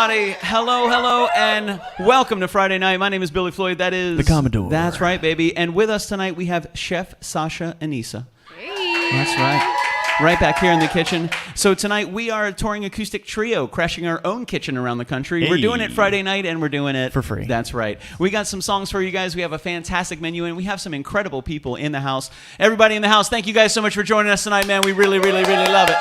everybody. Hello, and welcome to Friday night. My name is Billy Floyd. That is... The Commodore. That's right, baby. And with us tonight, we have Chef Sasha Anesa. Hey. That's right. Right back here in the kitchen. So tonight, we are a touring acoustic trio, crashing our own kitchen around the country. Hey. We're doing it Friday night, and we're doing it... For free. That's right. We got some songs for you guys. We have a fantastic menu, and we have some incredible people in the house. Everybody in the house, thank you guys so much for joining us tonight, man. We really love it.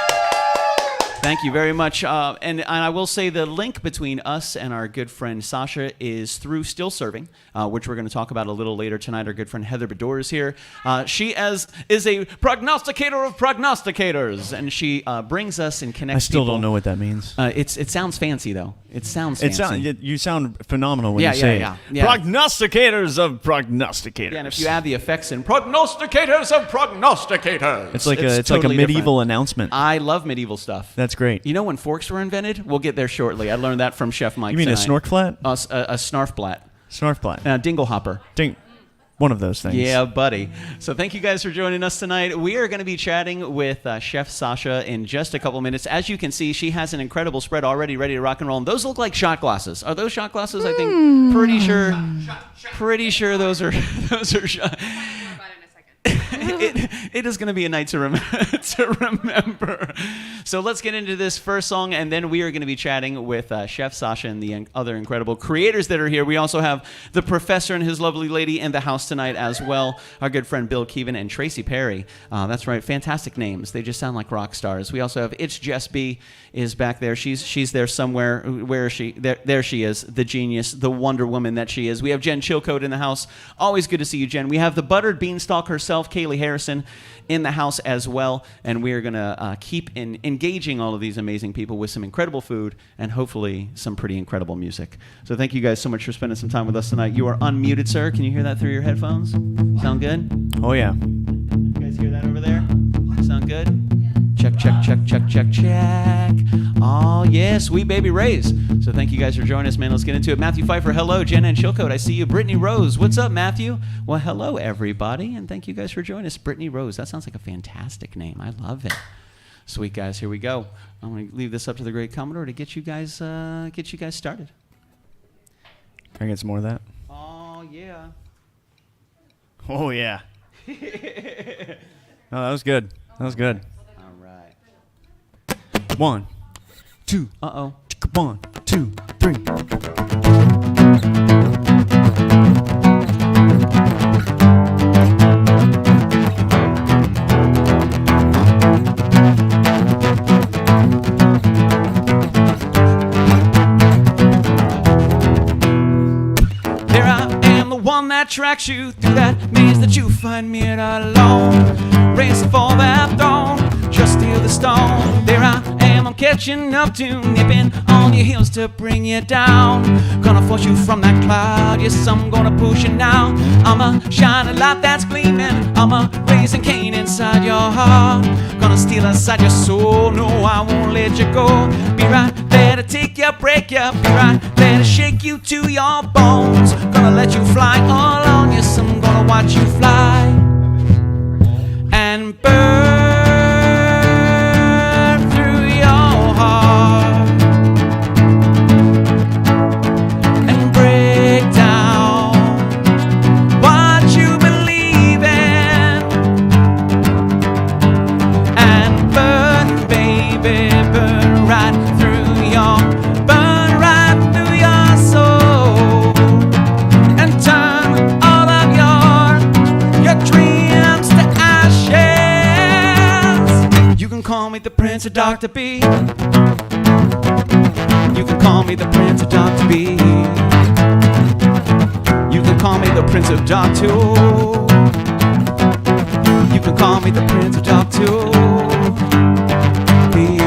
Thank you very much. And I will say the link between us and our good friend Sasha is through Still Serving, which we're going to talk about a little later tonight. Our good friend Heather Bedore is here. She is a prognosticator of prognosticators, and she brings us and connects people. I still don't know what that means. It sounds fancy, though. It sounds fancy. You sound phenomenal when you say it. Yeah. Prognosticators of prognosticators. Yeah, and if you add the effects in, prognosticators of prognosticators. It's like totally a medieval different. announcement. I love medieval stuff. That's great. You know when forks were invented? We'll get there shortly. I learned that from Chef Mike. You mean tonight. a snorkflat? A snarfblat. Snarfblat. Dinglehopper. One of those things. Yeah, buddy. So thank you guys for joining us tonight. We are going to be chatting with Chef Sasha in just a couple minutes. As you can see, she has an incredible spread already ready to rock and roll. And those look like shot glasses. Are those shot glasses? I think pretty sure those are shot. It is going to be a night to remember. So let's get into this first song, and then we are going to be chatting with Chef Sasha and the other incredible creators that are here. We also have the professor and his lovely lady in the house tonight as well. Our good friend Bill Keevan and Tracy Perry. That's right, fantastic names. They just sound like rock stars. We also have It's Jess B is back there. She's there somewhere. Where is she? There she is, the genius, the Wonder Woman that she is. We have Jen Chilcote in the house. Always good to see you, Jen. We have the buttered beanstalk herself, Kaylee Harrison, in the house as well, and we are going to keep engaging all of these amazing people with some incredible food and hopefully some pretty incredible music. So thank you guys so much for spending some time with us tonight. You are unmuted, sir. Can you hear that through your headphones? Sound good? Oh, yeah. You guys hear that over there? Sound good? Check. Oh, yeah, sweet baby Rays. So thank you guys for joining us, man. Let's get into it. Matthew Pfeiffer, hello. Jen and Chilcote, I see you. Brittany Rose, what's up, Matthew? Well, hello, everybody, and thank you guys for joining us. Brittany Rose, that sounds like a fantastic name. I love it. Sweet, guys, here we go. I'm going to leave this up to the great Commodore to get you guys started. Can I get some more of that? Oh, yeah. Oh, yeah. Oh, that was good. All right. 1, 2. Uh-oh. 1, 2, 3. There I am, the one that tracks you through that maze that you find me at alone. Racing for that throne, just steal the stone. There I am, I'm catching up to, nipping on your heels to bring you down. Gonna force you from that cloud, yes, I'm gonna push you now. I'm a shining light that's gleaming, I'm a raising cane inside your heart. Gonna steal inside your soul, no, I won't let you go. Be right there to take you, break you, be right there to shake you to your bones. Gonna let you fly all on, yes, I'm gonna watch you fly and burn through your heart and break down what you believe in and burn, baby, burn right through your soul and turn all of your dreams to ashes. You can call me the Prince of Dr. B. You can call me the Prince of Dr. B. You can call me the Prince of Dr. You can call me the Prince of Dr. B.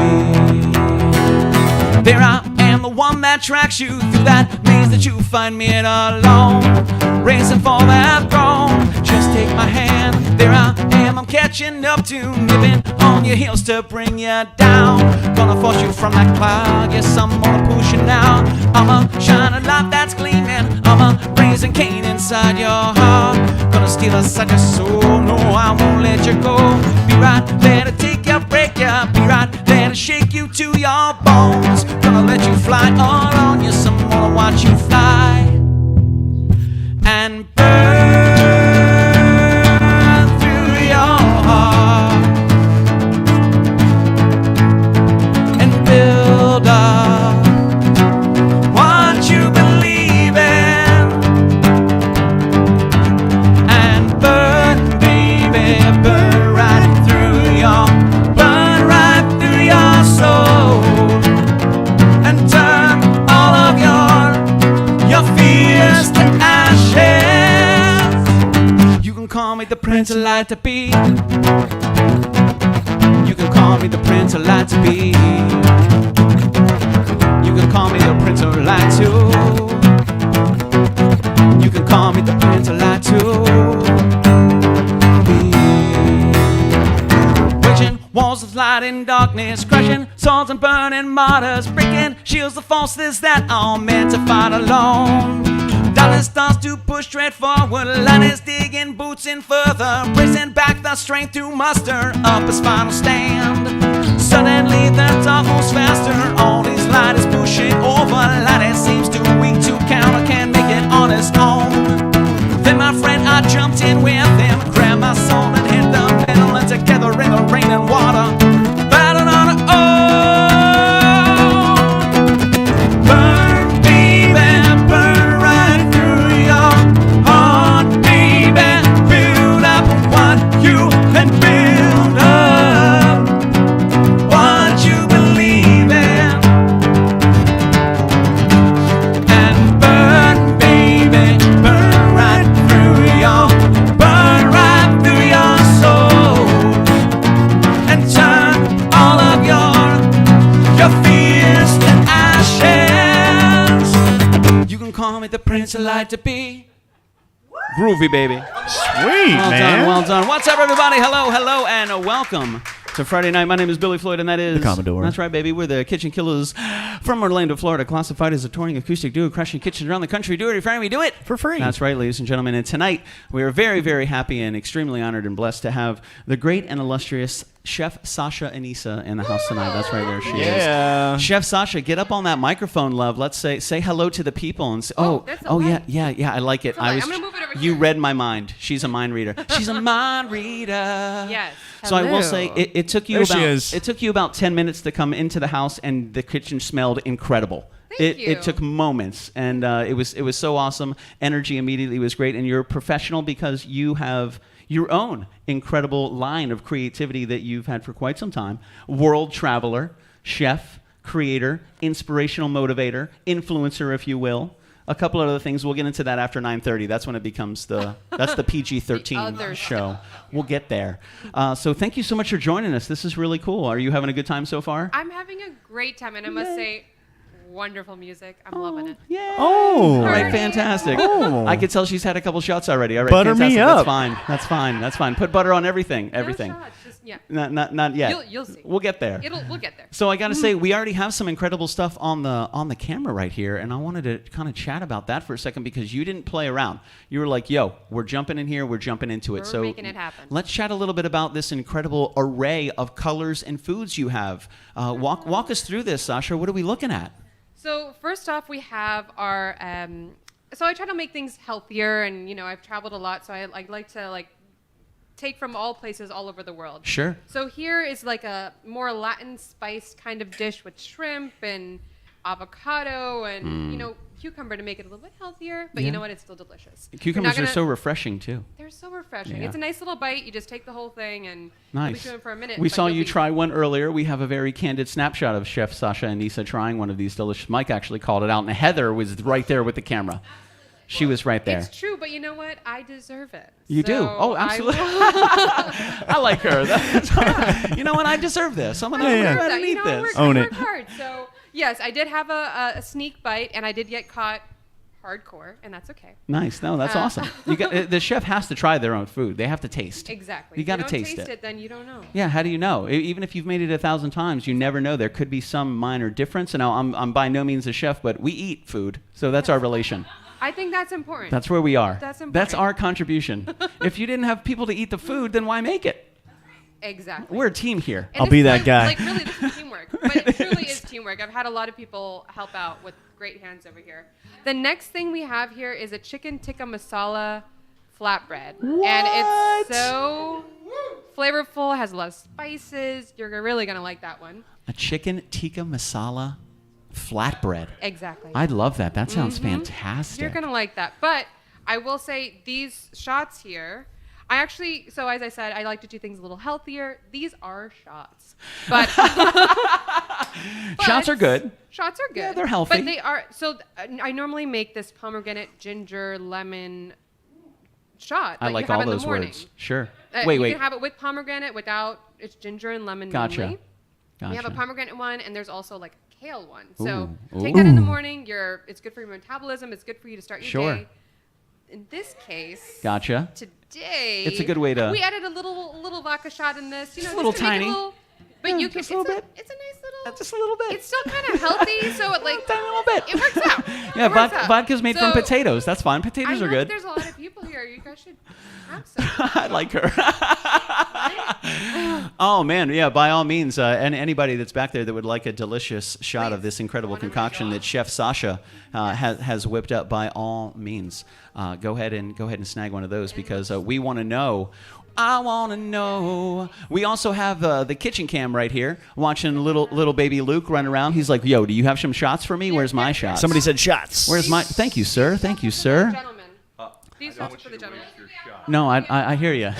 There I am, the one that tracks you through that maze that you find me at alone. Racing for that throne, just take my hand. There I am, I'm catching up to, nipping on your heels to bring you down. Gonna force you from that cloud, yes, I'm gonna push you now. I'm a shining light that's gleaming, I'm a raising cane inside your heart. Gonna steal inside your soul, no, I won't let you go. Be right there to take you, break you, be right there to shake you to your bones. Gonna let you fly all on watch you fly and burn through your heart and build up what you believe in and burn, baby, burn right through your soul and turn all of your fears to ashes. You can call me the Prince of Light to be. You can call me the Prince of Light to be. You can call me the Prince of Light too. You can call me the Prince of Light too. Waging walls of light and darkness, crushing swords and burning martyrs, breaking shields of forces that are meant to fight alone. Darkness starts to push straight forward, light is digging boots in further, bracing back the strength to muster up his final stand. Suddenly the dark moves faster, all his light is pushing over, light it seems too weak to counter, can't make it on his own. Then my friend, I jumped in with him, grabbed my sword and hit the middle, and together in the rain and water, battled on our own. Burn, baby, burn right through your heart, baby. Build up what you can build up, what you believe in, and burn, baby, burn right through your soul and turn all of your fears to ashes. You can call me the Prince of Light to be. Groovy, baby. Sweet, Well man. done, well done. What's up, everybody? Hello, hello, and welcome to Friday Night. My name is Billy Floyd, and that is... The Commodore. That's right, baby. We're the Kitchen Killaz from Orlando, Florida, classified as a touring acoustic duo, crashing kitchens around the country. Do it, if we do it. For free. That's right, ladies and gentlemen. And tonight, we are very, very happy and extremely honored and blessed to have the great and illustrious Chef Sasha Anesa in the house tonight. That's right, there she Yeah. is. Chef Sasha, get up on that microphone, love. Let's say hello to the people and say, That's a light. yeah, I like it. It's a light. I'm gonna move it over You here. read my mind. She's a mind reader. She's a mind reader. Yes. So I will Hello. say it took you There she about is. it took you about 10 minutes to come into the house, and the kitchen smelled incredible. Thank you. It took moments, and it was so awesome. Energy immediately was great, and you're a professional because you have your own incredible line of creativity that you've had for quite some time. World traveler, chef, creator, inspirational motivator, influencer, if you will. A couple other things. We'll get into that after 9:30. That's when it becomes that's the PG-13 The other show. We'll get there. So thank you so much for joining us. This is really cool. Are you having a good time so far? I'm having a great time, and I must say, wonderful music. I'm loving it. Yeah. Oh. All right, Party. fantastic. Oh. I could tell she's had a couple shots already. All right, Butter me fantastic. up. That's fine. That's fine. That's fine. Put butter on everything. No Everything. shots, just, yeah. Not yet. You'll see. We'll get there. We'll get there. So I got to say, we already have some incredible stuff on the camera right here, and I wanted to kind of chat about that for a second because you didn't play around. You were like, "Yo, we're jumping in here. We're jumping into it." We're so making it happen. Let's chat a little bit about this incredible array of colors and foods you have. Walk us through this, Sasha. What are we looking at? So first off, we have our. So I try to make things healthier, and I've traveled a lot, so I like to take from all places all over the world. Sure. So here is like a more Latin spiced kind of dish with shrimp and avocado and cucumber to make it a little bit healthier, but you know what? It's still delicious. Cucumbers are so refreshing too. They're so refreshing. Yeah. It's a nice little bite. You just take the whole thing and Nice. you'll be chewing for a minute. We but saw you'll you be- try one earlier. We have a very candid snapshot of Chef Sasha Anesa trying one of these delicious. Mike actually called it out, and Heather was right there with the camera. She was right there. It's true, but you know what? I deserve it. You do? So Oh, I absolutely. will- I like her. You know what? I deserve this. I'm going to Yeah, go yeah. ahead and eat I this. work, Own I it. work hard. So yes, I did have a sneak bite, and I did get caught hardcore, and that's okay. Nice. No, that's awesome. You got, the chef has to try their own food. They have to taste. Exactly. You If got to don't taste taste it. Then you don't know. Yeah, how do you know? Even if you've made it 1,000 times, you never know. There could be some minor difference. And now I'm by no means a chef, but we eat food, so that's our relation. I think that's important. That's where we are. That's important. That's our contribution. If you didn't have people to eat the food, then why make it? exactly. We're a team here. And I'll this be is that guy. Like really, this is teamwork. teamwork. But it truly is teamwork. I've had a lot of people help out with great hands over here. The next thing we have here is a chicken tikka masala flatbread. And it's so flavorful, has a lot of spices. You're really going to like that one. A chicken tikka masala flatbread. Exactly. I love that. That sounds fantastic. You're going to like that. But I will say these shots here, so as I said, I like to do things a little healthier. These are shots. But Shots are good. Shots are good. Yeah, they're healthy. But they are, I normally make this pomegranate, ginger, lemon shot. I that like you have all in the those morning. words. Sure. You wait. can have it with pomegranate, without, it's ginger and lemon Gotcha. mainly. Gotcha. We have a pomegranate one, and there's also like a kale one. So Ooh. take that in the morning. It's good for your metabolism. It's good for you to start your Sure. day. In this case, Gotcha. today, It's a good way to- We added a little vodka shot in this. Just a little to make it tiny. But Yeah, you can just a little bit. It's a nice little. Just a little bit. It's still kind of healthy, so it like Tiny little bit. It works out. Yeah, It works out. vodka's made from So, potatoes. That's fine. I Potatoes know are good. There's a lot of people here. You guys should have some. I like her. Oh man, yeah. By all means, and anybody that's back there that would like a delicious shot of this incredible concoction that Chef Sasha has whipped up, by all means, go ahead and snag one of those, because we want to know. I want to know. We also have the kitchen cam right here, watching little baby Luke run around. He's like, "Yo, do you have some shots for me? Where's my shots?" Somebody said shots. "Where's my?" Thank you, sir. Thank you, sir. Gentlemen. These shots are for the gentlemen. No, I hear you.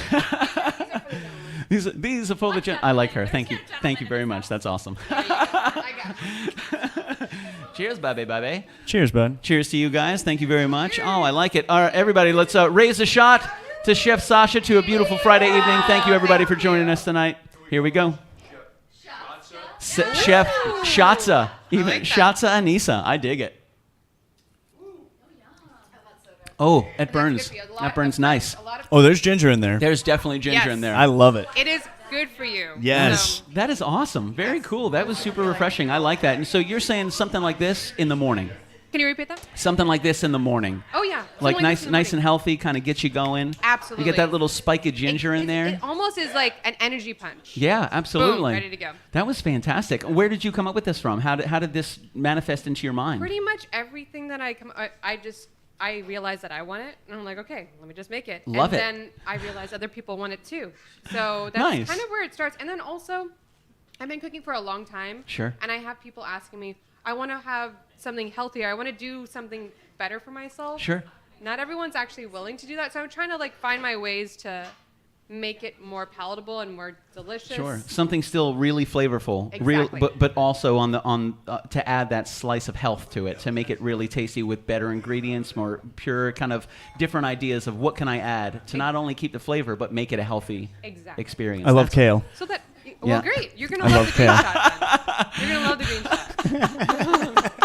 These are for the gen. I like her. Thank you very much. That's awesome. I got you. Cheers, baby. Cheers, bud. Cheers to you guys. Thank you very much. Oh, I like it. All right, everybody, let's raise a shot to Chef Sasha, to a beautiful Friday evening. Thank you, everybody, for joining us tonight. Here we go. Chef Shatsa. Even like that. Shatsa Anesa. I dig it. Oh, it burns. That burns nice. Oh, there's ginger in there. There's definitely ginger Yes. in there. I love it. It is good for you. Yes. That is awesome. Very cool. That was super refreshing. I like that. And so you're saying something like this in the morning. Can you repeat that? Something like this in the morning. Oh yeah. Like Something nice this in the and morning. healthy, kind of gets you going. Absolutely. You get that little spike of ginger in there. It almost is like an energy punch. Yeah, absolutely. Boom, ready to go. That was fantastic. Where did you come up with this from? How did this manifest into your mind? Pretty much everything that I realized that I want it, and I'm like, okay, let me just make it. Love it. And then I realized other people want it too. So that's Nice. kind of where it starts. And then also, I've been cooking for a long time. Sure. And I have people asking me, I want to have something healthier. I want to do something better for myself. Sure. Not everyone's actually willing to do that. So I'm trying to like find my ways to make it more palatable and more delicious. Sure. Something still really flavorful, Exactly. but also to add that slice of health to it, to make it really tasty with better ingredients, more pure, kind of different ideas of what can I add to not only keep the flavor but make it a healthy Exactly. experience. I love That's- kale. So that, Yeah. well, great. You're going I to love love the green kale. shot then. You're going to love the green shot.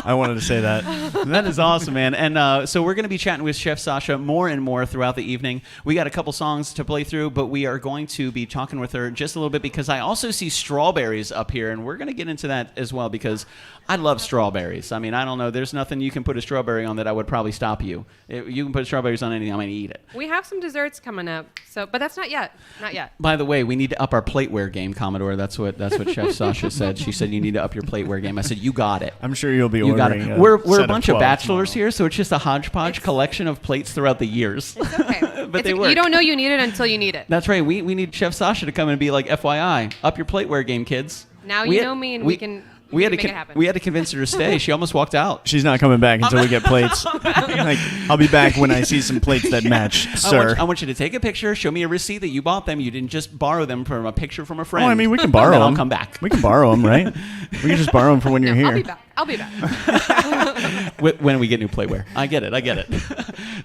I wanted to say that. That is awesome, man. And so we're going to be chatting with Chef Sasha more and more throughout the evening. We got a couple songs to play through, but we are going to be talking with her just a little bit, because I also see strawberries up here, and we're going to get into that as well, because I love strawberries. I mean, I don't know. There's nothing you can put a strawberry on that I would probably stop you. You can put strawberries on anything, I'm going to eat it. We have some desserts coming up, but that's not yet. Not yet. By the way, we need to up our plateware game, Commodore. That's what Chef Sasha said. She said you need to up your plateware game. I said, you got it. I'm sure you'll be You got ordering. it. We're set a bunch of 12 bachelors tomorrow. here, so it's just a hodgepodge collection of plates throughout the years. It's okay. But they work. You don't know you need it until you need it. That's right. We need Chef Sasha to come and be like, FYI, up your plateware game, kids. Now We you had- know me, and we we can had to make it happen. we had to convince her to stay. She almost walked out. She's not coming back until we get plates. Like, I'll be back when I see some plates that match, sir. I want you to take a picture, show me a receipt that you bought them. You didn't just borrow them from a picture from a friend. Oh, I mean, we can And borrow then them. I'll come back. We can borrow them, right? We can just borrow them for when you're No, here. I'll be back. When we get new plateware. I get it.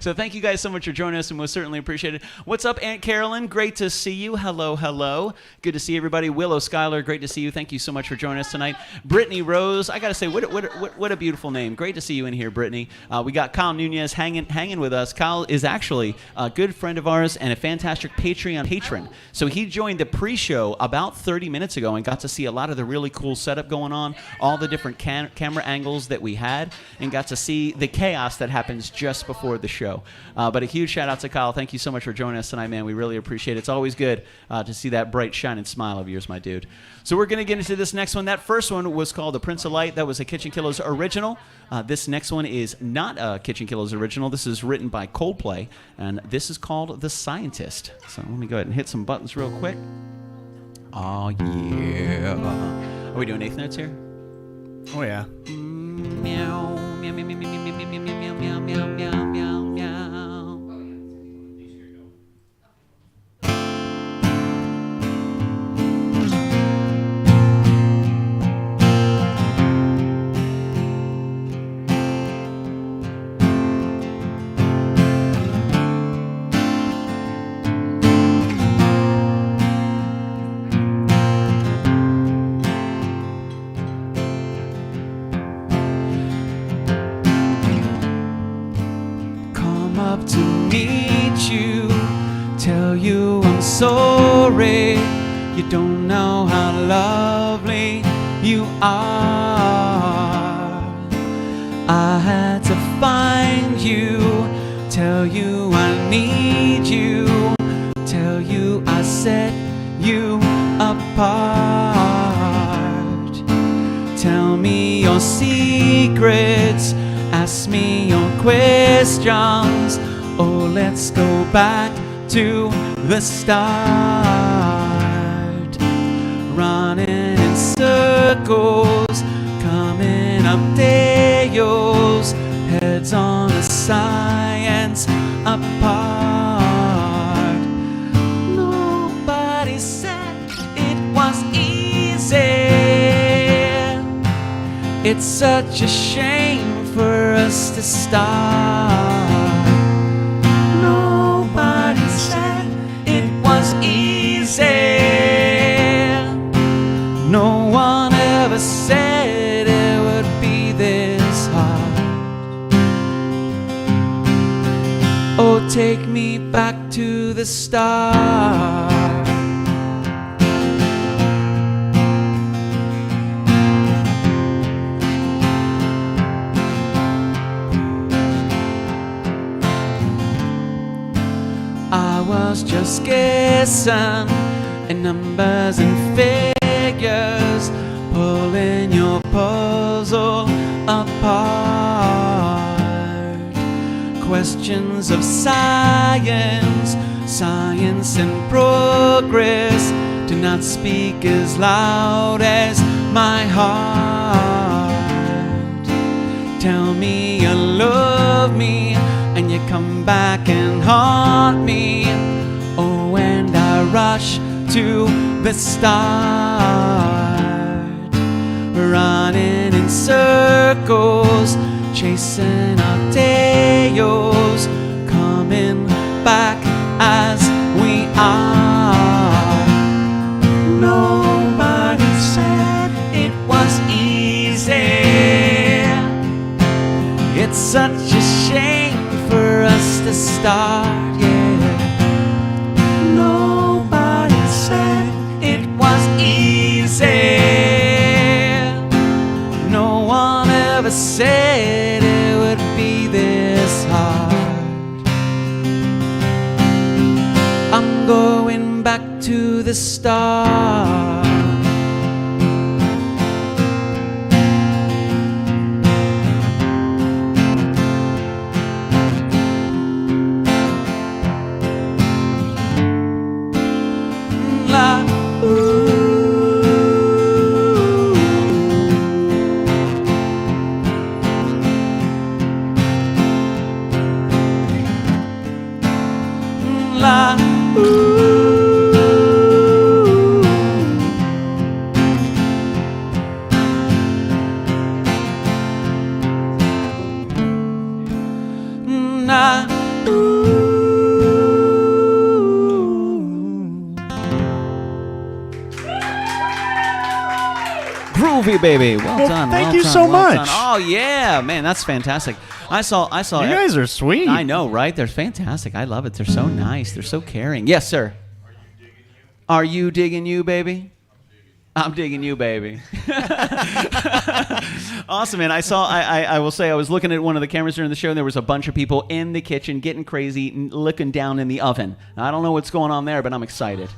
So thank you guys so much for joining us, and most certainly appreciate it. What's up, Aunt Carolyn? Great to see you. Hello. Good to see everybody. Willow Schuyler, great to see you. Thank you so much for joining us tonight. Brittany Rose, I got to say, what a beautiful name. Great to see you in here, Brittany. We got Kyle Nunez hanging with us. Kyle is actually a good friend of ours and a fantastic Patreon patron. So he joined the pre-show about 30 minutes ago and got to see a lot of the really cool setup going on, all the different camera angles that we had, and got to see the chaos that happens just before the show. show. But a huge shout out to Kyle. Thank you so much for joining us tonight, man. We really appreciate it. It's always good to see that bright, shining smile of yours, my dude. So we're going to get into this next one. That first one was called The Prince of Light. That was a KitchenKillaz original. This next one is not a KitchenKillaz original. This is written by Coldplay, and this is called The Scientist. So let me go ahead and hit some buttons real quick. Oh, yeah. Are we doing eighth notes here? Oh, yeah. Meow, meow, meow, meow, meow, meow, meow, meow, meow, meow, meow, meow, meow. Up to meet you, tell you I'm sorry. You don't know how lovely you are. I had to find you, tell you I need you, tell you I set you apart. Tell me your secrets, ask me your questions. Oh, let's go back to the start. Running in circles, coming up dales, heads on a science apart. Nobody said it was easy. It's such a shame for us to start. Nobody said it was easy. No one ever said it would be this hard. Oh, take me back to the start. I was just guessing in numbers and figures, pulling your puzzle apart. Questions of science, science in progress, do not speak as loud as my heart. Tell me you love me, and you come back and haunt me. Oh, and I rush to the start. Running in circles, chasing our tails, coming back as we are. Nobody said it was easy. It's such a shame for us to start, yeah. Nobody said it was easy. No one ever said it would be this hard. I'm going back to the start. Groovy, baby. Well done. Thank you so much. Done. Oh yeah, man, that's fantastic. I saw. You guys are sweet. I know, right? They're fantastic. I love it. They're so nice. They're so caring. Yes, sir. Are you digging you, baby? I'm digging you, baby. Awesome, man. I will say I was looking at one of the cameras during the show, and there was a bunch of people in the kitchen getting crazy, looking down in the oven. Now, I don't know what's going on there, but I'm excited.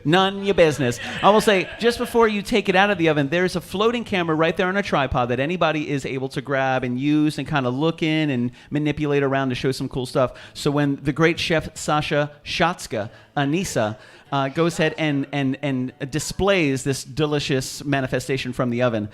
None your business. I will say, just before you take it out of the oven, there's a floating camera right there on a tripod that anybody is able to grab and use and kind of look in and manipulate around to show some cool stuff. So when the great chef Sasha Anesa goes ahead and displays this delicious manifestation from the oven,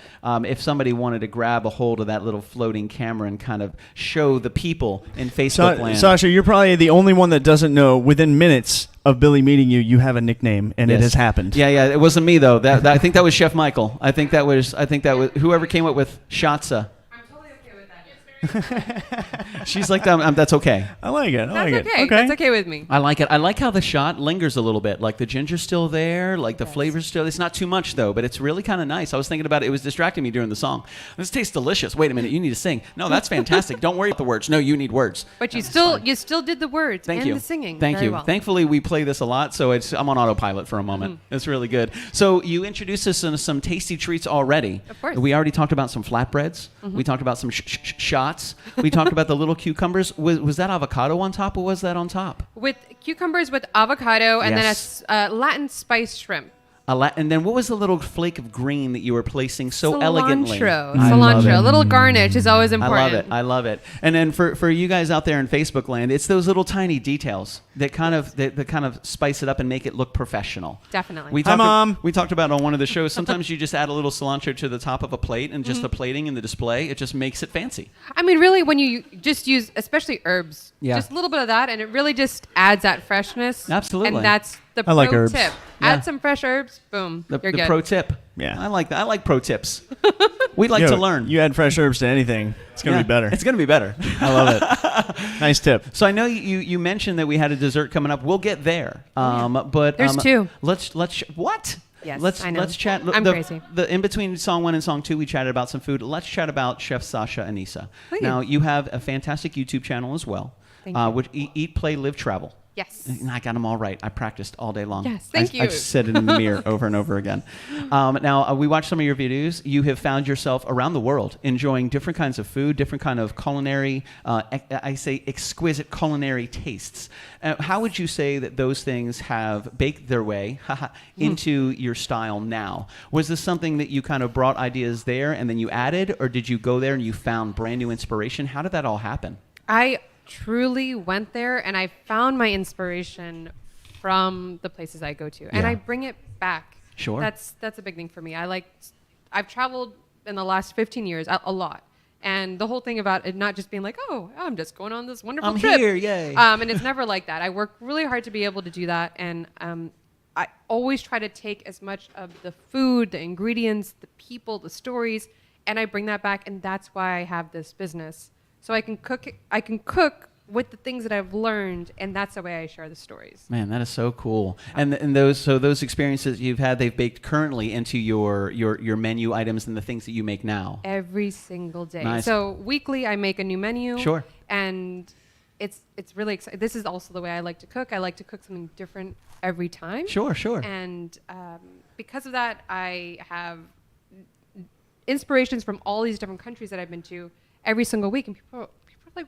if somebody wanted to grab a hold of that little floating camera and kind of show the people in Facebook land. Sasha, you're probably the only one that doesn't know, within minutes of Billy meeting you, you have a nickname, and Yes. it has happened. Yeah, it wasn't me though. I think that was Chef Michael. I think that was whoever came up with Shatsa. I'm totally okay with that. She's like, that's okay. I like it. That's okay. That's okay with me. I like it. I like how the shot lingers a little bit. Like the ginger's still there, like the Yes. flavor's still. It's not too much though, but it's really kind of nice. I was thinking about it. It was distracting me during the song. This tastes delicious. Wait a minute, you need to sing. No, that's fantastic. Don't worry about the words. No, you need words. But you That's still did the words Thank and you. the singing. Thank very you. Well. Thankfully, we play this a lot, so I'm on autopilot for a moment. It's really good. So you introduced us into some tasty treats already. Of course. We already talked about some flatbreads. We talked about some shots. We talked about the little cucumbers. Was that avocado on top, or was that on top? With cucumbers with avocado and Yes. then a Latin spiced shrimp. And then what was the little flake of green that you were placing so elegantly? Cilantro. I love A it. little garnish is always I important. love it. I love it. And then for you guys out there in Facebook land, it's those little tiny details that kind of spice it up and make it look professional. Definitely. Hi, Mom. We talked about on one of the shows. Sometimes you just add a little cilantro to the top of a plate, and just the plating and the display, it just makes it fancy. I mean, really, when you just use, especially herbs, Yeah. just a little bit of that, and it really just adds that freshness. Absolutely. And that's the I like pro herbs. tip. Yeah. Add some fresh herbs, boom, The you're good. pro tip. Yeah. I like that. I like pro tips. We like Yo, to learn. You add fresh herbs to anything, it's going to Yeah, be better. It's going to be better. I love it. Nice tip. So I know you mentioned that we had a dessert coming up. We'll get there. But There's two. Let's what? Yes, let's I know. let's chat. I'm crazy. The in between song 1 and song 2, we chatted about some food. Let's chat about Chef Sasha Anesa. Please. Now you have a fantastic YouTube channel as well. Thank you. Which Eat, Play, Live, Travel. Yes. And I got them all right. I practiced all day long. Yes, thank you. I've said it in the mirror over and over again. Now, we watched some of your videos. You have found yourself around the world enjoying different kinds of food, different kind of culinary, I say exquisite culinary tastes. How would you say that those things have baked their way into your style now? Was this something that you kind of brought ideas there and then you added, or did you go there and you found brand new inspiration? How did that all happen? I truly went there and I found my inspiration from the places I go to, and Yeah. I bring it back. Sure. That's a big thing for me. I've traveled in the last 15 years a lot, and the whole thing about it not just being like, oh, I'm just going on this wonderful I'm trip. here, yay. And it's never like that. I work really hard to be able to do that, and I always try to take as much of the food, the ingredients, the people, the stories, and I bring that back, and that's why I have this business. So I can cook with the things that I've learned, and that's the way I share the stories. Man, that is so cool. And those experiences you've had, they've baked currently into your menu items and the things that you make now. Every single day. Nice. So weekly I make a new menu. Sure. And it's really exciting. This is also the way I like to cook. I like to cook something different every time. Sure. And because of that, I have inspirations from all these different countries that I've been to every single week. And people are like,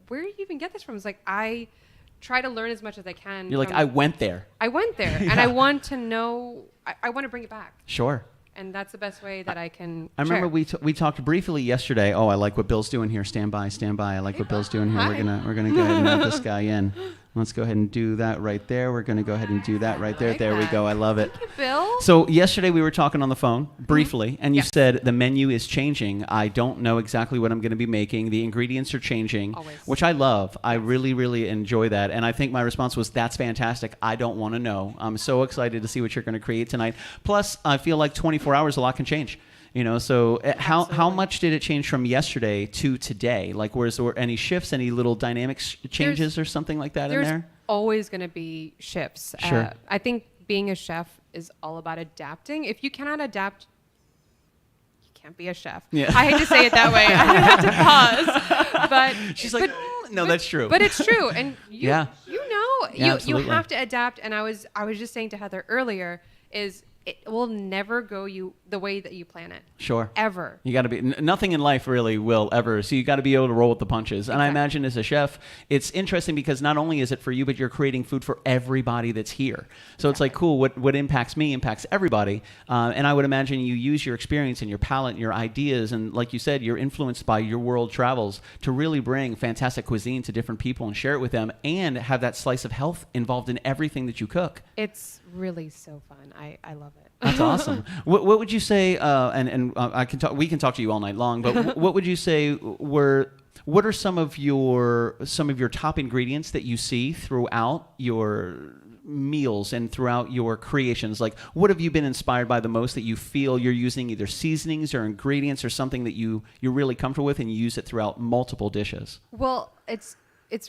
where do you even get this from? It's like, I try to learn as much as I can. You're like, I went there. I went there, and Yeah. I want to know, I want to bring it back. Sure. And that's the best way that I can I remember share. we talked briefly yesterday. Oh, I like what Bill's doing here. Stand by. I like what Bill's doing here. Hi. We're gonna go ahead and let this guy in. Let's go ahead and do that right there. We're gonna go ahead and do that right there. like There we that. go. I love it. Thank you, Bill. So yesterday we were talking on the phone briefly, and you Yes. said the menu is changing. I don't know exactly what I'm going to be making. The ingredients are changing, Always. which I love. I really, really enjoy that. And I think my response was, that's fantastic. I don't want to know. I'm so excited to see what you're going to create tonight. Plus, I feel like 24 hours, a lot can change. You know, so how Absolutely. much did it change from yesterday to today? Like, was there any shifts, any little dynamics changes or something like that in There's there? always going to be shifts. Sure. I think being a chef is all about adapting. If you cannot adapt, you can't be a chef. Yeah. I hate to say it that way. I have to pause. But She's like, no, that's true. But it's true, and Yeah. you know, Yeah, you absolutely. have to adapt. And I was just saying to Heather earlier, is it will never go the way that you plan it. Sure. Ever. You got to be, nothing in life really will ever. So you got to be able to roll with the punches. And I imagine as a chef, it's interesting because not only is it for you, but you're creating food for everybody that's here. So it's like, cool, what impacts me impacts everybody. And I would imagine you use your experience and your palate and your ideas. And like you said, you're influenced by your world travels to really bring fantastic cuisine to different people and share it with them and have that slice of health involved in everything that you cook. It's really so fun. I love it. That's awesome. What would you say? I can talk. We can talk to you all night long. But what would you say what are some of your top ingredients that you see throughout your meals and throughout your creations? Like, what have you been inspired by the most that you feel you're using either seasonings or ingredients or something that you're really comfortable with and you use it throughout multiple dishes? Well, it's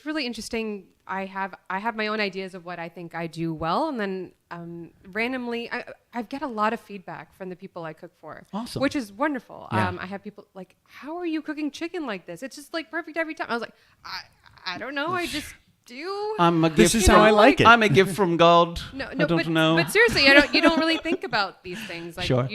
really interesting. I have my own ideas of what I think I do well, and then randomly I get a lot of feedback from the people I cook for. Awesome. Which is wonderful. Yeah. I have people like, how are you cooking chicken like this? It's just like perfect every time. I was like, I don't know. I just do. This is how I like it. I'm a gift from God. No, I don't know. But seriously, you don't really think about these things. Like Sure.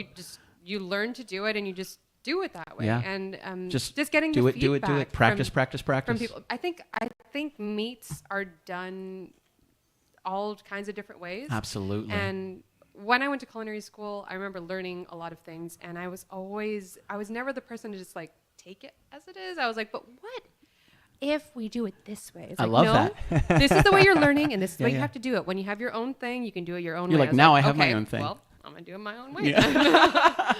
you learn to do it, and you just do it that way. Yeah. And Just getting do the it. feedback Practice. from people. I think meats are done all kinds of different ways. Absolutely. And when I went to culinary school, I remember learning a lot of things, and I was never the person to just like take it as it is. I was like, but what if we do it this way? It's I like, love no, that. this is the way you're learning, and this is the way Yeah. you have to do it. When you have your own thing, you can do it your own You're way. like, was now I have my okay, own thing. Well, I'm gonna do it my own way. Yeah.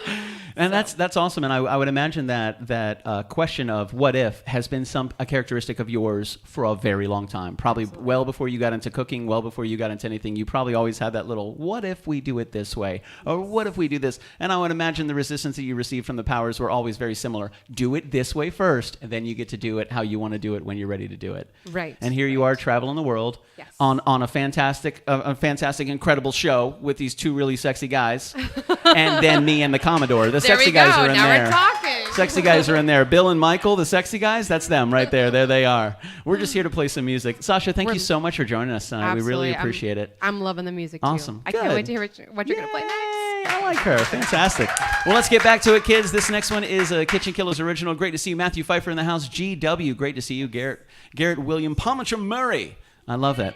And that's awesome. And I would imagine that question of what if has been a characteristic of yours for a very long time. Probably well before you got into cooking, well before you got into anything. You probably always had that little, what if we do it this way? Or what if we do this? And I would imagine the resistance that you received from the powers were always very similar. Do it this way first, and then you get to do it how you want to do it when you're ready to do it. Right. And here you are traveling the world Yes. on a fantastic, incredible show with these two really sexy guys. And then me and the Commodore. The There sexy we guys go. are in Now there. we're talking. Sexy guys are in there. Bill and Michael, the sexy guys, that's them right there. There they are. We're just here to play some music. Sasha, thank you so much for joining us tonight. Absolutely. We really appreciate it. I'm loving the music too. Awesome. I can't Good. wait to hear what you're going to play next. Yay, I like her. Fantastic. Well, let's get back to it, kids. This next one is a KitchenKillaz original. Great to see you. Matthew Pfeiffer in the house. GW, great to see you. Garrett William Palmacher Murray. I love that.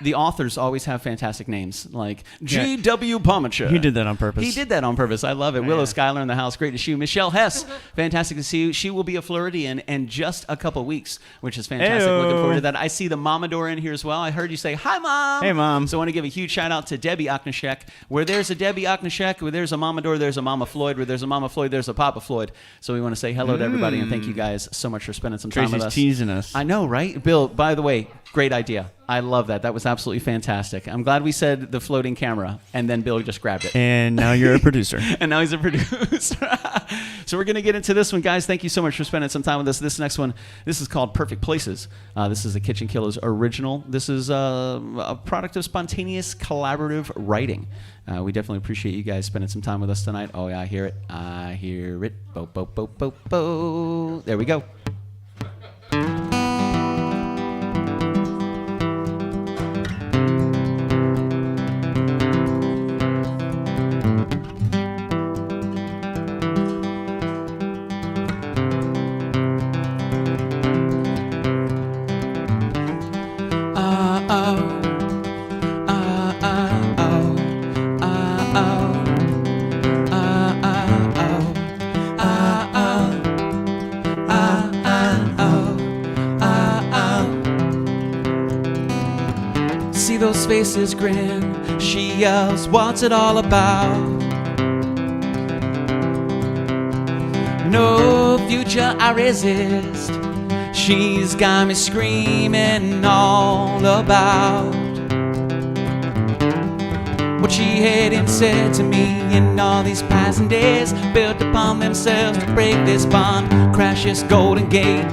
The authors always have fantastic names, like G.W. Palmacher. He did that on purpose. He did that on purpose. I love it. Willow Schuyler in the house. Great to see you. Michelle Hess, fantastic to see you. She will be a Floridian in just a couple weeks, which is fantastic. Ayo. Looking forward to that. I see the Mamador in here as well. I heard you say, hi, Mom. Hey, Mom. So I want to give a huge shout out to Debbie Oknashek. Where there's a Debbie Oknashek, where there's a Mamador, there's a Mama Floyd. Where there's a Mama Floyd, there's a Papa Floyd. So we want to say hello to everybody and thank you guys so much for spending some time with Tracy's us. teasing us. I know, right? Bill, by the way, great idea. I love that. That was absolutely fantastic. I'm glad we said the floating camera, and then Bill just grabbed it. And now you're a producer. And now he's a producer. So we're going to get into this one, guys. Thank you so much for spending some time with us. This next one, this is called Perfect Places. This is a KitchenKillaz original. This is a product of spontaneous collaborative writing. We definitely appreciate you guys spending some time with us tonight. Oh, yeah, I hear it. I hear it. Bo, bo, bo, bo, bo. There we go. See those faces grin. She yells, what's it all about? No future I resist. She's got me screaming all about what she had and said to me in all these passing days, built upon themselves to break this bond, crash this golden gate.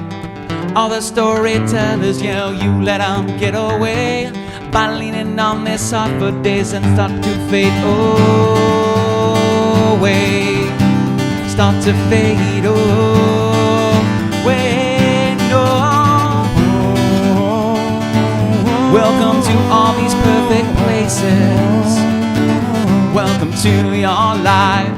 All the storytellers yell, you let them get away by leaning on this heart for days and start to fade away, start to fade away. No. Welcome to all these perfect places. Welcome welcome to your life.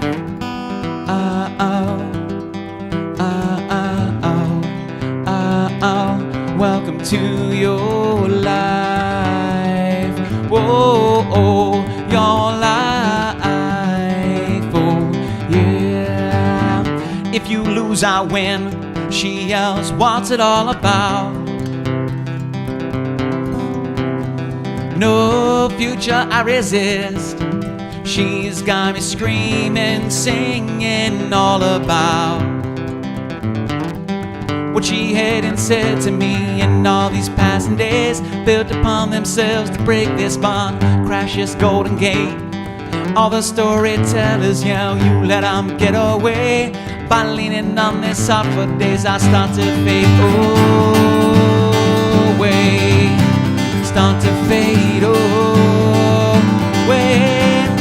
Welcome to your life. Whoa, your life. Oh, yeah. If you lose, I win. She yells, what's it all about? No future, I resist. She's got me screaming, singing all about what she had and said to me, and all these passing days built upon themselves to break this bond, crash this golden gate. All the storytellers yell, you let them get away. By leaning on this heart for days, I start to fade away. Start to fade away.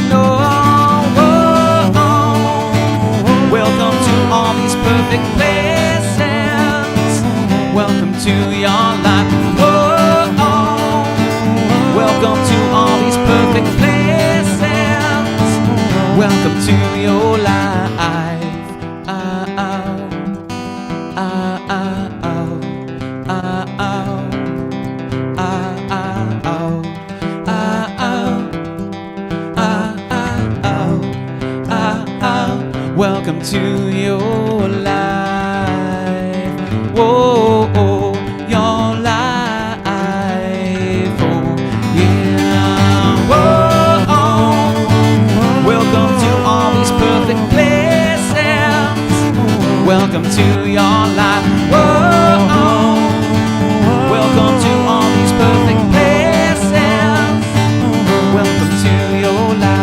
No, welcome to all these perfect places. Welcome to your life. Welcome to all these perfect places. Welcome to your life. Welcome to your life. Whoa, your life. Oh, yeah. Whoa, welcome to all these perfect places. Welcome to your life. Whoa, welcome to all these perfect places. Welcome to your life.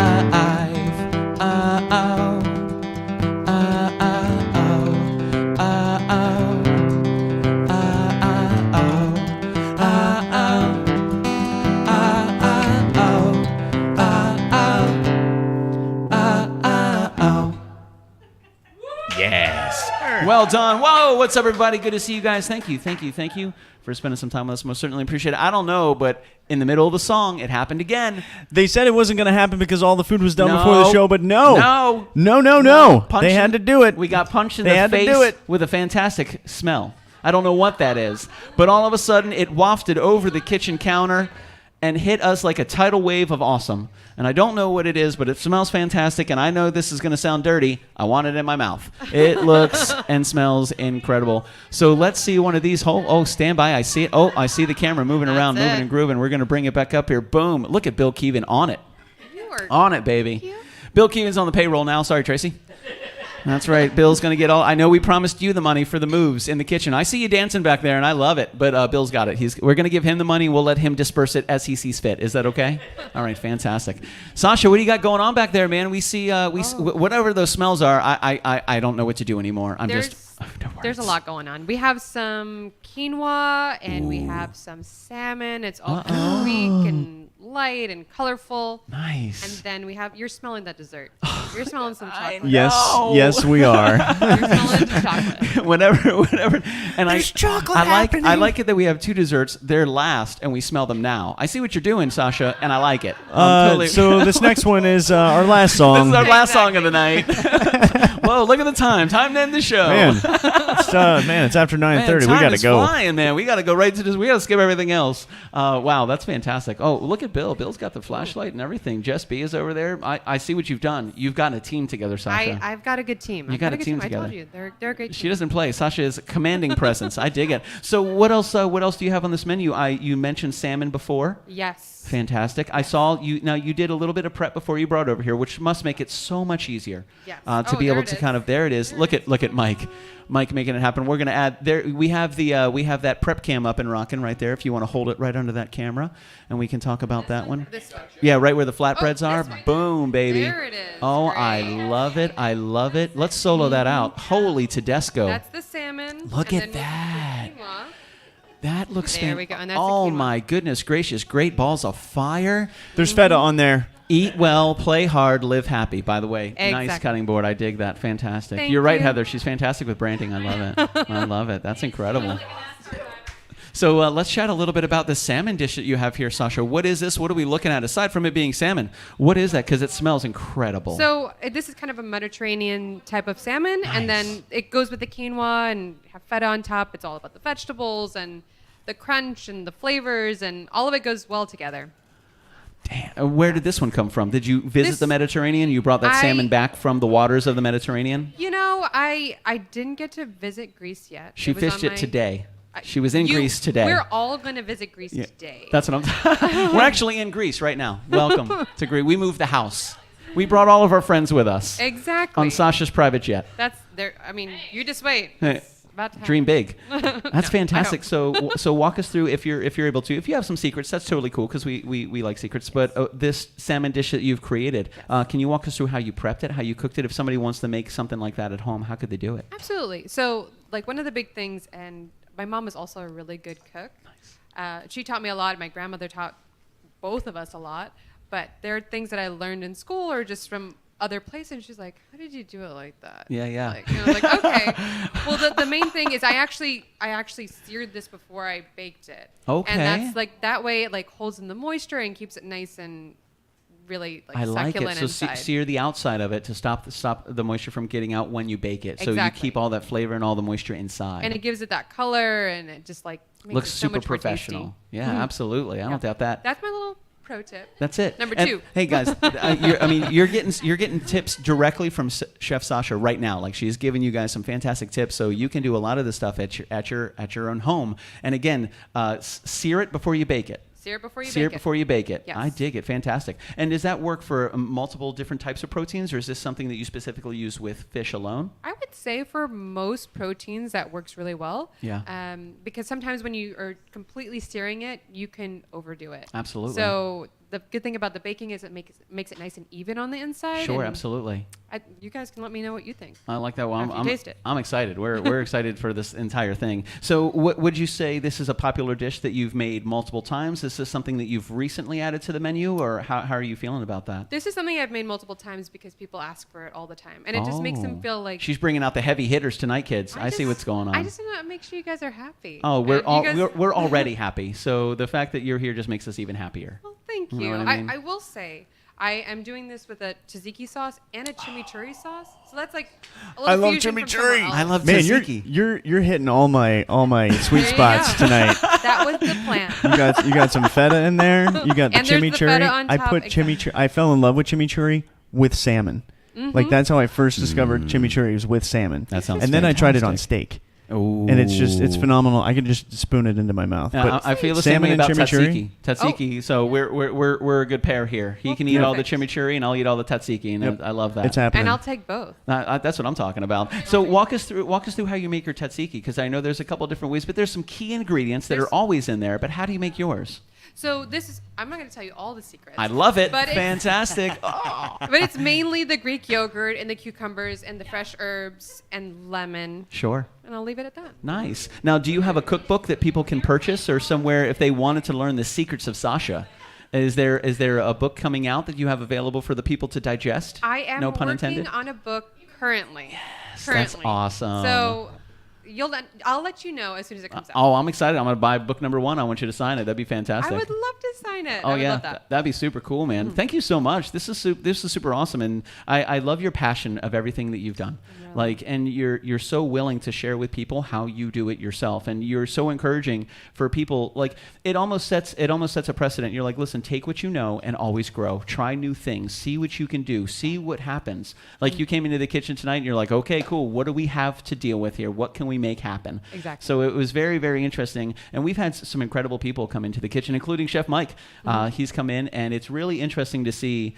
Yes. Well done. Whoa, what's up, everybody? Good to see you guys. Thank you for spending some time with us. Most certainly appreciate it. I don't know, but in the middle of the song, it happened again. They said it wasn't going to happen because all the food was done No. before the show, but no. They had to do it. We got punched in They the had to face do it. with a fantastic smell. I don't know what that is, but all of a sudden, it wafted over the kitchen counter and hit us like a tidal wave of awesome. And I don't know what it is, but it smells fantastic, and I know this is going to sound dirty. I want it in my mouth. It looks and smells incredible. So let's see one of these. Oh, stand by. I see it. Oh, I see the camera moving around, That's moving it. and grooving. We're going to bring it back up here. Boom. Look at Bill Keevan on it. You are On it, baby. cute. Bill Keevan's on the payroll now. Sorry, Tracy. That's right. Bill's going to get all... I know we promised you the money for the moves in the kitchen. I see you dancing back there, and I love it. But Bill's got it. We're going to give him the money. We'll let him disperse it as he sees fit. Is that okay? All right. Fantastic. Sasha, what do you got going on back there, man? We see... whatever those smells are, I don't know what to do no There's a words. lot going on. We have some quinoa and we have some salmon. It's all Greek and light and colorful. Nice. And then we have, you're smelling that dessert. You're smelling some chocolate. Yes, No. yes, we are. You're smelling some chocolate. whatever. And There's chocolate I happening. like it that we have two desserts. They're last, and we smell them now. I see what you're doing, Sasha, and I like it. Totally- So this next one is our last This song. is our last song of the night. Whoa, look at the time. Time to end the show. Man, it's after 9:30. Man, We time got to is go. flying, man. We got to go right to this. We got to skip everything else. Wow, that's fantastic. Oh, look at Bill. Bill's got the flashlight and everything. Jess B is over there. I see what you've done. You've gotten a team together, Sasha. I've got a good team. You got a good team I together. told you. They're a great She team. doesn't play. Sasha is a commanding presence. I dig it. So what else? What else do you have on this menu? You mentioned salmon before. Yes. Fantastic. I saw you. Now you did a little bit of prep before you brought it over here, which must make it so much easier. Yes. To Oh, be there able it to is. kind of there it is. Look at Mike. Mike making it happen. We're gonna add there. We have that prep cam up and rocking right there. If you want to hold it right under that camera, and we can talk about that one. This one. Yeah, right where the flatbreads this are. one. Boom, baby. There it is. Oh, I Great. love it. I love it. Let's solo that out. Holy Tedesco. That's the salmon. Look and at then that. the quinoa. That looks There we go, and that's the oh quinoa. my goodness gracious. Great balls of fire. There's feta on there. Eat well, play hard, live happy. By the way, nice Exactly. cutting board. I dig that. Fantastic. Thank You're right, you. Heather. She's fantastic with branding. I love it. I love it. That's incredible. So let's chat a little bit about the salmon dish that you have here, Sasha. What is this? What are we looking at? Aside from it being salmon, what is that? Because it smells incredible. So this is kind of a Mediterranean type of salmon, and then it goes with the quinoa and have feta on top. It's all about the vegetables and the crunch and the flavors, and all of it goes well together. Damn. Where did this one come from? Did you visit the Mediterranean? You brought that salmon back from the waters of the Mediterranean? You know, I didn't get to visit Greece yet. She fished it today. She was in Greece today. We're all going to visit Greece today. That's what I'm We're actually in Greece right now. Welcome to Greece. We moved the house. We brought all of our friends with us. Exactly. On Sasha's private jet. That's there. I mean, you just wait. Hey, dream big. That's fantastic. So walk us through, if you're able to. If you have some secrets, that's totally cool because we like secrets. But this salmon dish that you've created, can you walk us through how you prepped it, how you cooked it? If somebody wants to make something like that at home, how could they do it? Absolutely. So like one of the big things, and my mom is also a really good cook. Nice. She taught me a lot. My grandmother taught both of us a lot. But there are things that I learned in school or just from other places. And she's like, how did you do it like that? Yeah. Like, and I was like, okay. Well, the main thing is I actually seared this before I baked it. Okay. And that's like, that way it like holds in the moisture and keeps it nice and really like succulent inside. So sear the outside of it to stop the moisture from getting out when you bake it. So you keep all that flavor and all the moisture inside. And it gives it that color, and it just like makes looks it so super much more professional. tasty. Yeah, absolutely. I don't doubt that. That's my little pro tip. That's it. Number And, two. hey guys, you're getting tips directly from Chef Sasha right now. Like she's giving you guys some fantastic tips, so you can do a lot of this stuff at your own home. And again, sear it before you bake it. Sear it before you Sear bake it before you bake it. Yes. I dig it. Fantastic. And does that work for multiple different types of proteins, or is this something that you specifically use with fish alone? I would say for most proteins that works really well. Yeah. Because sometimes when you are completely searing it, you can overdo it. Absolutely. So the good thing about the baking is it makes it nice and even on the inside. Sure, and absolutely. you guys can let me know what you think. I like that. Well, After you taste it. I'm excited. We're excited for this entire thing. So, would you say this is a popular dish that you've made multiple times? Is this something that you've recently added to the menu, or how are you feeling about that? This is something I've made multiple times because people ask for it all the time, and it just makes them feel like She's bringing out the heavy hitters tonight, kids. I see what's going on. I just want to make sure you guys are happy. Oh, we're guys- already happy. So the fact that you're here just makes us even happier. Well, thank You you. know what I mean? I will say, I am doing this with a tzatziki sauce and a chimichurri sauce. So that's like a little I love fusion from chimichurri. somewhere else. I love Man, tzatziki. you're hitting all my sweet There you spots go. tonight. That was the plan. You got some feta in there. You got the And there's the chimichurri. feta on I top, put exactly. chimichurri. I fell in love with chimichurri with salmon. Like that's how I first discovered chimichurri was with salmon. That sounds And then I tried it on fantastic. steak. Ooh. And it's phenomenal. I could just spoon it into my mouth. But I feel the same salmon way about and chimichurri. Tzatziki. So we're a good pair here. He can eat all the chimichurri, and I'll eat all the tzatziki, and I love that. It's happening. And I'll take both. That's what I'm talking about. So walk us through how you make your tzatziki, because I know there's a couple different ways, but there's some key ingredients that are always in there. But how do you make yours? So I'm not going to tell you all the secrets. I love it. But Fantastic. Oh. But it's mainly the Greek yogurt and the cucumbers and the fresh herbs and lemon. Sure. And I'll leave it at that. Nice. Now, do you have a cookbook that people can purchase, or somewhere if they wanted to learn the secrets of Sasha? Is there a book coming out that you have available for the people to digest? I am no pun working intended. on a book currently. Yes, Currently. that's awesome. So I'll let you know as soon as it comes out. Oh, I'm excited. I'm going to buy book number 1. I want you to sign it. That'd be fantastic. I would love to sign it. Oh I would yeah, love that. that'd be super cool, man. Thank you so much. This is super awesome, and I love your passion of everything that you've done. Like, and you're so willing to share with people how you do it yourself, and you're so encouraging for people. Like, it almost sets a precedent. You're like, listen, take what you know and always grow. Try new things. See what you can do. See what happens. Like, you came into the kitchen tonight, and you're like, okay, cool. What do we have to deal with here? What can we make happen? Exactly. So it was very, very interesting, and we've had some incredible people come into the kitchen, including Chef Mike. He's come in, and it's really interesting to see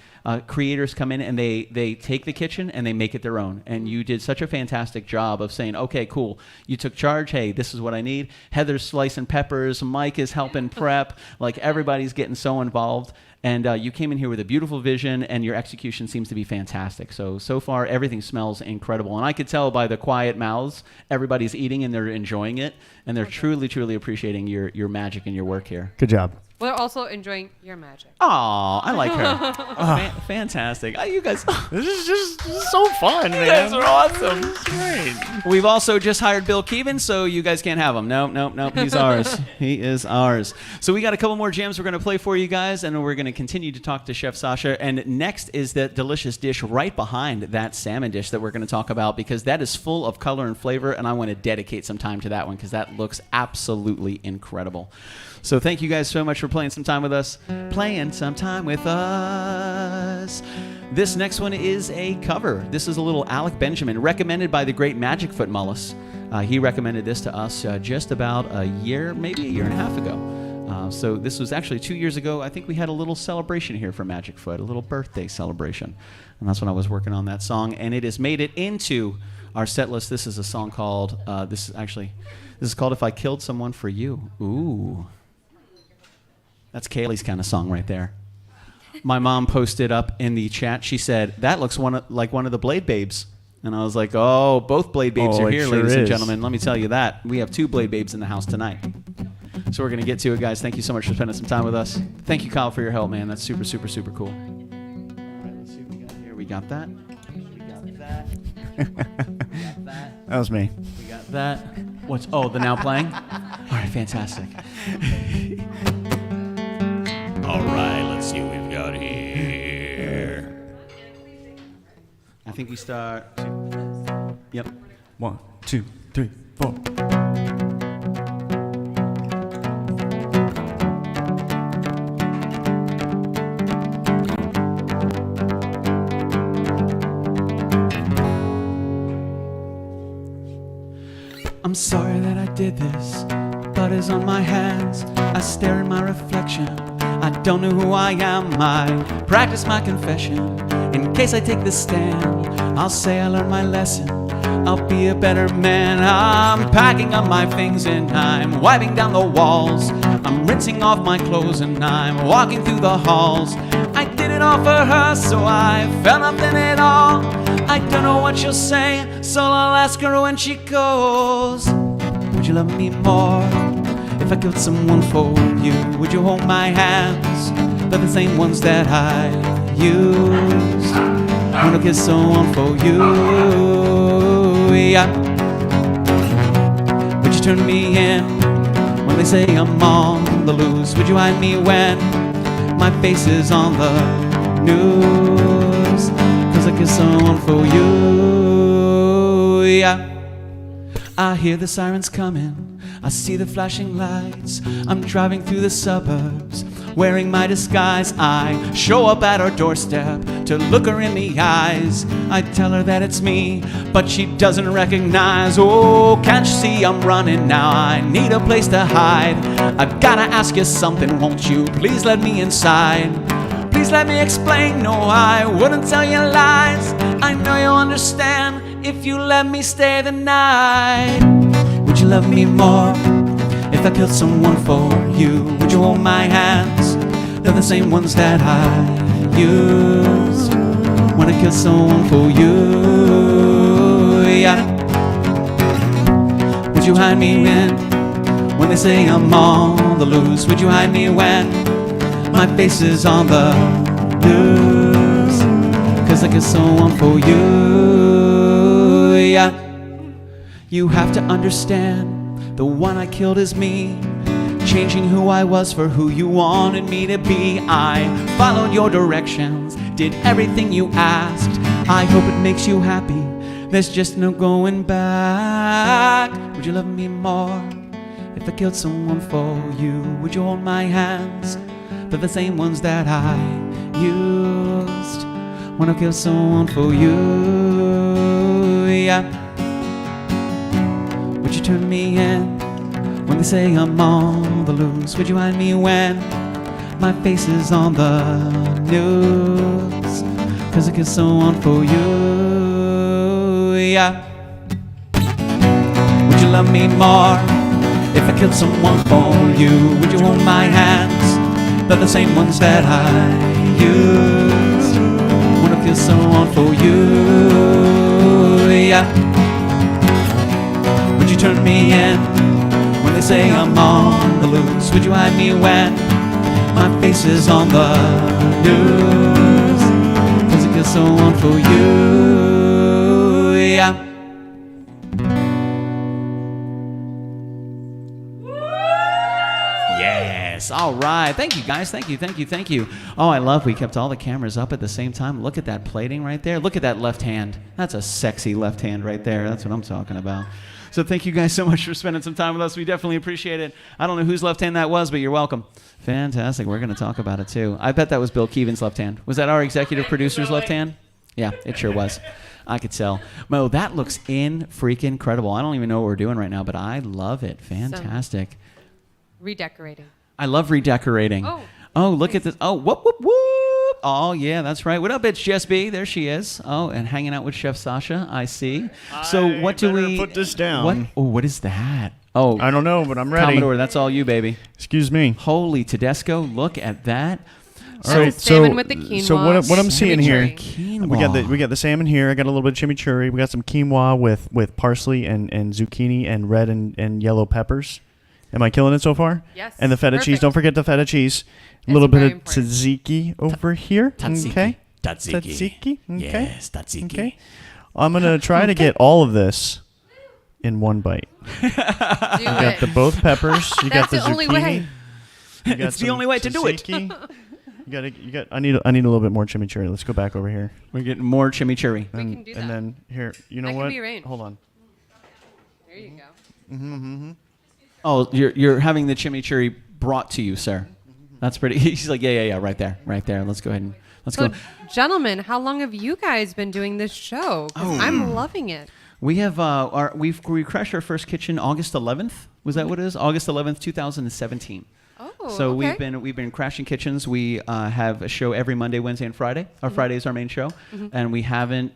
creators come in and they take the kitchen and they make it their own. And you did such a fantastic job of saying, okay, cool. You took charge. Hey, this is what I need. Heather's slicing peppers. Mike is helping prep. Like, everybody's getting so involved. And you came in here with a beautiful vision, and your execution seems to be fantastic. So far, everything smells incredible. And I could tell by the quiet mouths, everybody's eating and they're enjoying it. And they're truly, truly appreciating your magic and your work here. Good job. We're also enjoying your magic. Oh, I like her. Fantastic. You guys, This is so fun, man. you guys are awesome. Great. We've also just hired Bill Keevan, so you guys can't have him. Nope. He's ours. He is ours. So we got a couple more jams we're going to play for you guys, and we're going to continue to talk to Chef Sasha. And next is that delicious dish right behind that salmon dish that we're going to talk about, because that is full of color and flavor, and I want to dedicate some time to that one because that looks absolutely incredible. So thank you guys so much for playing some time with us. This next one is a cover. This is a little Alec Benjamin, recommended by the great Magic Foot Mullis. He recommended this to us just about a year, maybe a year and a half ago. So this was actually 2 years ago. I think we had a little celebration here for Magic Foot, a little birthday celebration. And that's when I was working on that song. And it has made it into our set list. This is a song called, this is called If I Killed Someone for You. Ooh. That's Kaylee's kind of song right there. My mom posted up in the chat. She said, that looks like one of the Blade Babes. And I was like, oh, both Blade Babes are here, sure ladies and is. Let me tell you that. We have 2 Blade Babes in the house tonight. So we're going to get to it, guys. Thank you so much for spending some time with us. Thank you, Kyle, for your help, man. That's super, super, super cool. All right, let's see what we got here. We got that. We got that. We got that. That was me. We got that. The now playing? All right, fantastic. All right, let's see what we've got here. I think we start. Yep. 1, 2, 3, 4. I'm sorry that I did this. Blood is on my hands. I stare at my reflection. I don't know who I am. I practice my confession. In case I take the stand, I'll say I learned my lesson. I'll be a better man. I'm packing up my things and I'm wiping down the walls. I'm rinsing off my clothes and I'm walking through the halls. I did it all for her, so I felt nothing at all. I don't know what she'll say, so I'll ask her when she goes. Would you love me more if I killed someone for you? Would you hold my hands? They're the same ones that I used when I kissed someone for you. Yeah. Would you turn me in when they say I'm on the loose? Would you hide me when my face is on the news? 'Cause I kissed someone for you. Yeah. I hear the sirens coming, I see the flashing lights. I'm driving through the suburbs, wearing my disguise. I show up at her doorstep to look her in the eyes. I tell her that it's me, but she doesn't recognize. Oh, can't you see I'm running now? I need a place to hide. I've gotta ask you something, won't you please let me inside? Please let me explain, no, I wouldn't tell you lies. I know you'll understand if you let me stay the night. Would you love me more if I killed someone for you? Would you hold my hands? They're the same ones that I used when I killed someone for you. Yeah. Would you hide me when they say I'm on the loose? Would you hide me when my face is on the news? 'Cause I kissed someone for you. Yeah. You have to understand, the one I killed is me, changing who I was for who you wanted me to be. I followed your directions, did everything you asked. I hope it makes you happy, there's just no going back. Would you love me more if I killed someone for you? Would you hold my hands? They're the same ones that I used when I killed someone for you. Yeah. Would you turn me in when they say I'm on the loose? Would you hide me when my face is on the news? 'Cause I killed someone for you. Yeah. Would you love me more if I killed someone for you? Would you hold my hands? They're the same ones that I used when I killed someone for you. Yeah. Would you turn me in when they say I'm on the loose? Would you hide me when My face is on the news, 'cause it gets so on for you. Yeah. Yes. All right. Thank you, guys. Thank you. Oh, I love we kept all the cameras up at the same time. Look at that plating right there. Look at that left hand. That's a sexy left hand right there. That's what I'm talking about. So thank you guys so much for spending some time with us. We definitely appreciate it. I don't know whose left hand that was, but you're welcome. Fantastic. We're going to talk about it, too. I bet that was Bill Keevan's left hand. Was that our executive producer's left hand? Yeah, it sure was. I could tell. Mo, that looks freaking incredible. I don't even know what we're doing right now, but I love it. Fantastic. Redecorating. I love redecorating. Oh, look at this. Oh, whoop, whoop, whoop. Oh, yeah, that's right. What up, it's Jess B? There she is. Oh, and hanging out with Chef Sasha, I see. So what do we... put this down. What is that? Oh, I don't know, but I'm ready. Commodore, that's all you, baby. Excuse me. Holy Tedesco, look at that. Salmon with the quinoa. So what I'm seeing here, Quinoa. we got the salmon here. I got a little bit of chimichurri. We got some quinoa with parsley and zucchini and red and yellow peppers. Am I killing it so far? Yes. And the feta cheese. Don't forget the feta cheese. A little bit of tzatziki over here. Okay. Tzatziki. Okay. Yes, tzatziki. Okay. I'm gonna try to get all of this in one bite. Do You got both peppers. You got the That's the only zucchini. way. You got It's the some only way to do it. tzatziki. You got. I need a little bit more chimichurri. Let's go back over here. We're getting more chimichurri. We can do that. And then here, you know That can what? be arranged. Hold on. There you go. Oh, you're having the chimichurri brought to you, sir. That's pretty. He's like, yeah, right there. Let's go ahead and let's So, go. gentlemen, how long have you guys been doing this show? 'Cause I'm loving it. We have we crashed our first kitchen August 11th. Was that what it is? August 11th, 2017. Oh, So okay. we've been crashing kitchens. We have a show every Monday, Wednesday, and Friday. Our Friday is our main show, and we haven't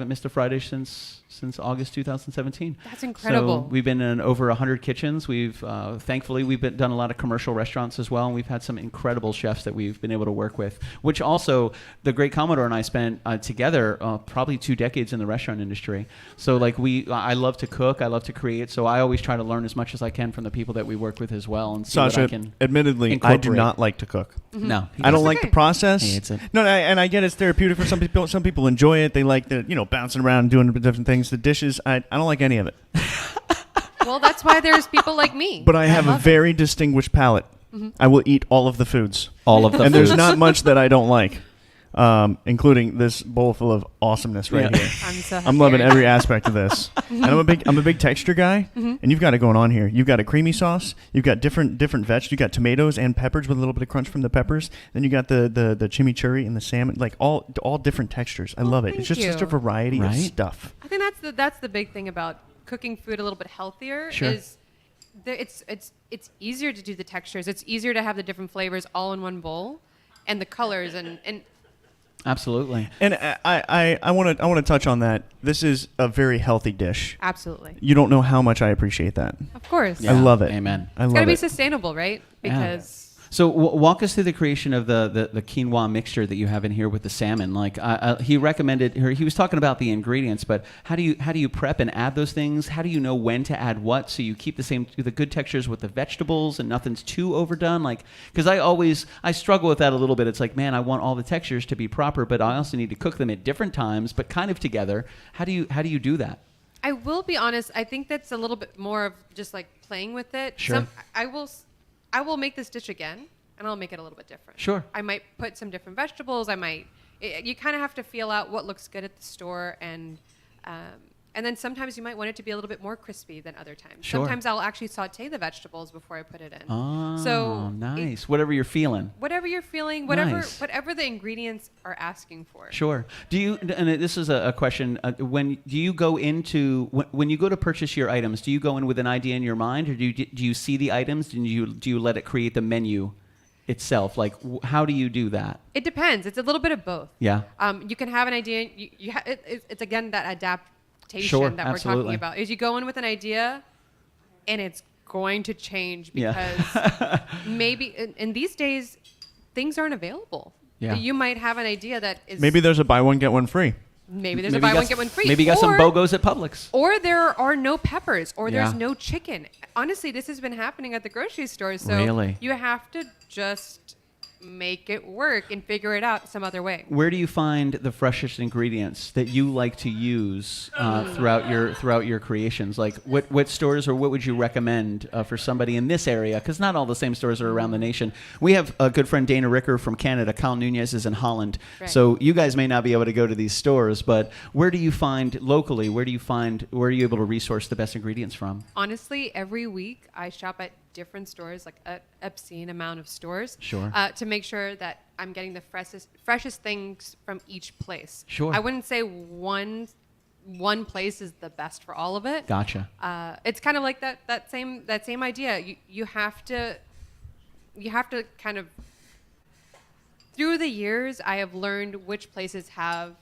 missed a Friday since August 2017. That's incredible. So we've been in over 100 kitchens. We've thankfully done a lot of commercial restaurants as well, and we've had some incredible chefs that we've been able to work with. Which also the great Commodore and I spent together probably 2 decades in the restaurant industry. So like I love to cook, I love to create. So I always try to learn as much as I can from the people that we work with as well, and see what Sasha, I can. admittedly, I do incorporate. not like to cook. No, he I don't doesn't. like okay. the process. He hates it. No, and I get it's therapeutic for some people. Some people enjoy it. They like the bouncing around and doing different things. The dishes, I don't like any of it. Well, that's why there's people like me. But I have a love it. very distinguished palate. I will eat all of the foods. All of the And there's foods. not much that I don't like, including this bowl full of awesomeness right Yeah. here. I'm so happy. I'm loving every aspect of this. And I'm a big texture guy, and you've got it going on here. You've got a creamy sauce. You've got different veg. You got tomatoes and peppers with a little bit of crunch from the peppers. Then you got the chimichurri and the salmon, like all different textures. I love it. It's thank just a you. variety of Right? stuff. I think that's the big thing about cooking food a little bit healthier. Sure. Is it's easier to do the textures. It's easier to have the different flavors all in one bowl, and the colors and Absolutely. And I want to touch on that. This is a very healthy dish. absolutely, You don't know how much I appreciate that. of course. Yeah. I love it. Amen. I It's love gotta be it. sustainable, right? Yeah. Because So walk us through the creation of the quinoa mixture that you have in here with the salmon. Like he recommended, he was talking about the ingredients, but how do you prep and add those things? How do you know when to add what so you keep the good textures with the vegetables and nothing's too overdone? Like, because I struggle with that a little bit. It's like, man, I want all the textures to be proper, but I also need to cook them at different times, but kind of together. How do you do that? I will be honest. I think that's a little bit more of just like playing with it. Sure. I will make this dish again, and I'll make it a little bit different. Sure. I might put some different vegetables. You kind of have to feel out what looks good at the store, and then sometimes you might want it to be a little bit more crispy than other times. Sure. Sometimes I'll actually saute the vegetables before I put it in. Oh, So nice. Whatever you're feeling. Whatever you're feeling, Nice. whatever the ingredients are asking for. Sure. Do you? And this is a question. When do you go into when you go to purchase your items? Do you go in with an idea in your mind, or do you see the items and do you let it create the menu itself? Like, how do you do that? It depends. It's a little bit of both. Yeah. You can have an idea. It's again that adaptation Sure, that we're absolutely. talking about. Is you go in with an idea, and it's going to change Yeah. because maybe in these days things aren't available. Yeah. You might have an idea that is Maybe there's a buy one get one free. maybe there's Maybe a buy you one got- get one free. Maybe you got some BOGOs at Publix. Or there are no peppers, or there's Yeah. no chicken. Honestly, this has been happening at the grocery store. So Really? you have to just make it work and figure it out some other way. Where do you find the freshest ingredients that you like to use throughout your creations? Like what stores, or what would you recommend for somebody in this area? Because not all the same stores are around the nation. We have a good friend, Dana Ricker from Canada. Kyle Nunez is in Holland. Right. So you guys may not be able to go to these stores, but where do you find locally? Where are you able to resource the best ingredients from? Honestly, every week I shop at different stores, like an obscene amount of stores, Sure. To make sure that I'm getting the freshest things from each place. Sure. I wouldn't say one place is the best for all of it. Gotcha. It's kind of like that same idea. You have to kind of, through the years, I have learned which places have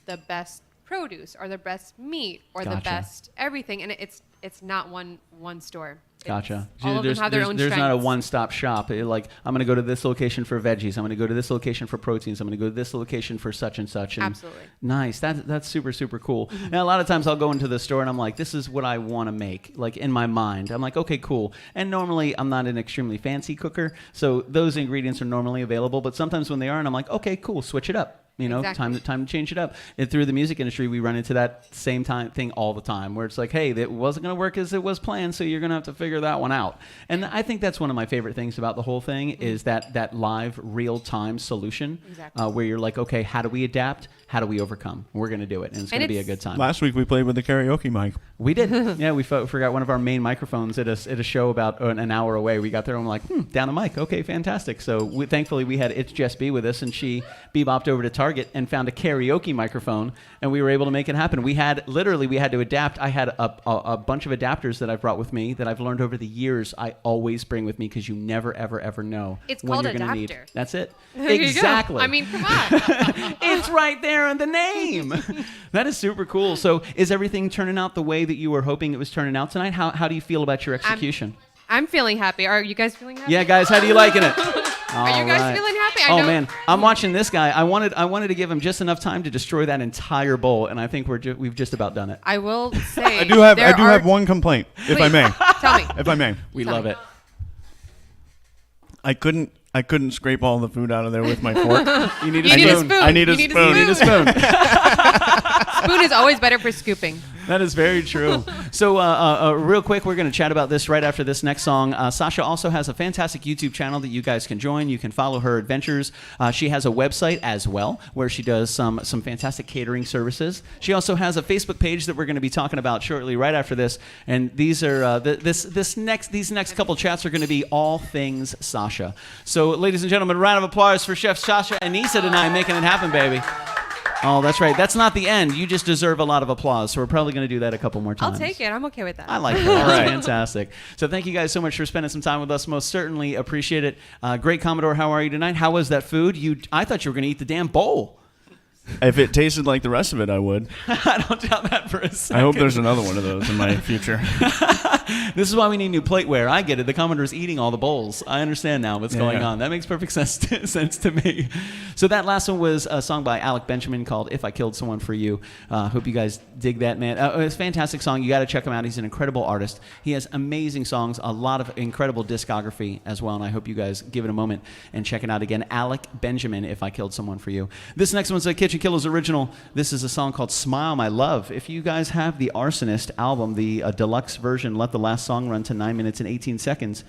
the best produce or the best meat or the Gotcha. best everything, and it's not one store. Gotcha. All of them have their own There's not a strengths. one-stop shop. Like, I'm going to go to this location for veggies. I'm going to go to this location for proteins. I'm going to go to this location for such and such. And Absolutely. Nice. That's super, super cool. And a lot of times I'll go into the store and I'm like, this is what I want to make, like in my mind. I'm like, okay, cool. And normally I'm not an extremely fancy cooker, so those ingredients are normally available. But sometimes when they aren't, I'm like, okay, cool, switch it up. You know, Exactly. time to change it up. And through the music industry, we run into that same thing all the time, where it's like, hey, that wasn't going to work as it was planned, so you're going to have to figure that one out. And I think that's one of my favorite things about the whole thing is that live, real-time solution, Exactly. where you're like, okay, how do we adapt? How do we overcome? We're going to do it, and it's going to be a good time. Last week we played with the karaoke mic. We did. Yeah, we forgot one of our main microphones at a show about an hour away. We got there and we're like, down a mic. Okay, fantastic. So thankfully we had It's Just B with us, and she bebopped over to Target and found a karaoke microphone, and we were able to make it happen. We had to adapt. I had a bunch of adapters that I've brought with me that I've learned over the years I always bring with me, because you never, ever, ever know It's when called you're going to need. adapter. That's it. There you go. Exactly. I mean, come on. It's right there in the name. That is super cool. So is everything turning out the way that you were hoping it was turning out tonight? How do you feel about your execution? I'm feeling happy. Are you guys feeling happy? Yeah, guys, how do you liking it? Are you guys feeling happy? I Oh know- man, I'm watching this guy. I wanted to give him just enough time to destroy that entire bowl, and I think we've just about done it. I will say I do have one complaint, if I Please, may. Tell me. If I may. We Tell love me. it. I couldn't scrape all the food out of there with my fork. You need a You need a spoon. spoon. I need a You need a spoon. You need a spoon. Spoon is always better for scooping. That is very true. So real quick, we're going to chat about this right after this next song. Sasha also has a fantastic YouTube channel that you guys can join. You can follow her adventures. She has a website as well where she does some fantastic catering services. She also has a Facebook page that we're going to be talking about shortly right after this. And these are these next couple chats are going to be all things Sasha. So ladies and gentlemen, a round of applause for Chef Sasha Anesa tonight, making it happen, baby. Oh, that's right. That's not the end. You just deserve a lot of applause. So we're probably going to do that a couple more times. I'll take it. I'm okay with that. I like that. That's fantastic. So thank you guys so much for spending some time with us. Most certainly appreciate it. Great Commodore, how are you tonight? How was that food? I thought you were going to eat the damn bowl. If it tasted like the rest of it, I would. I don't doubt that for a second. I hope there's another one of those in my future. This is why we need new plateware. I get it. The Commodore's eating all the bowls. I understand now what's going on. That makes perfect sense to me. So that last one was a song by Alec Benjamin called If I Killed Someone for You. Hope you guys dig that, man. It's a fantastic song. You got to check him out. He's an incredible artist. He has amazing songs, a lot of incredible discography as well, and I hope you guys give it a moment and check it out again. Alec Benjamin, If I Killed Someone for You. This next one's a KitchenKillaz original. This is a song called Smile My Love. If you guys have the Arsonist album, the deluxe version, let the last song run to 9 minutes and 18 seconds,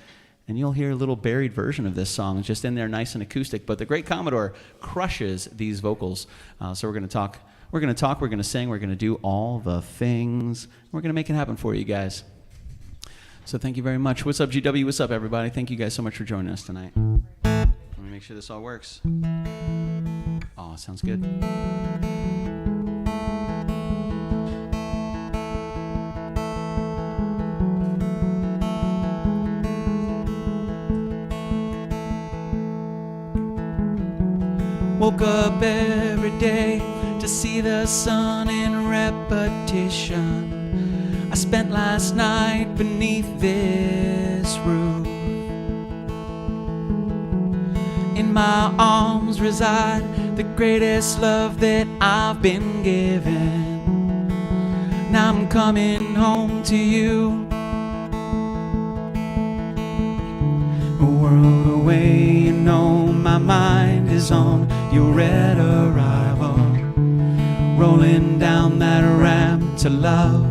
and you'll hear a little buried version of this song. It's just in there nice and acoustic, but the great Commodore crushes these vocals. So we're going to talk, we're going to sing, we're going to do all the things. We're going to make it happen for you guys. So thank you very much. What's up, GW? What's up, everybody? Thank you guys so much for joining us tonight. Let me make sure this all works. Oh, sounds good. Woke up every day to see the sun in repetition. I spent last night beneath this roof. In my arms reside the greatest love that I've been given. Now I'm coming home to you. a world away. You know my mind is on your red arrival, rolling down that ramp to love.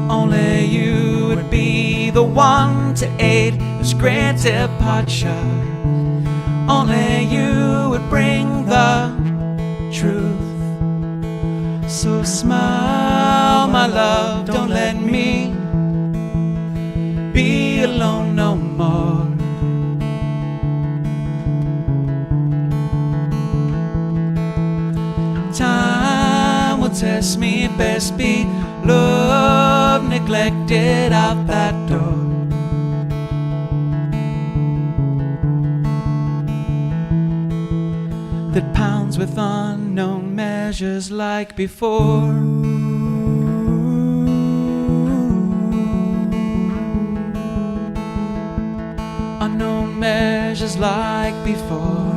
Only you would be the one to aid this great departure. Only you would bring the truth. So smile, my love, don't let me be alone no more. Time will test me, best be love neglected out that door. That pounds with unknown measures like before. Unknown measures like before.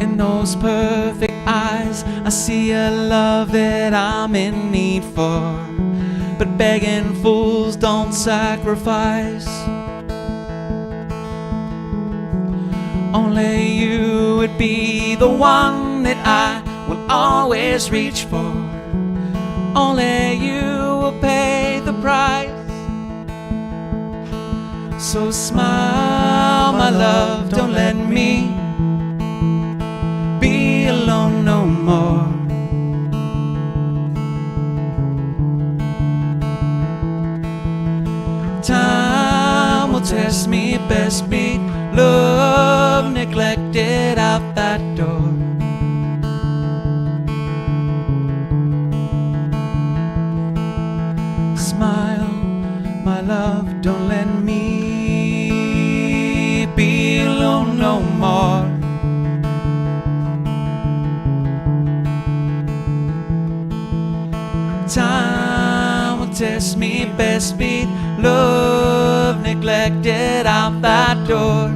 In those perfect eyes, I see a love that I'm in need for. But begging fools don't sacrifice. Only you would be the one that I will always reach for. Only you will pay the price. So smile, my love, don't let me be alone no more. Time will test me, best be love neglected out that door. Smile, my love, don't let me be alone no more. Time will test me, best be love neglected out that door.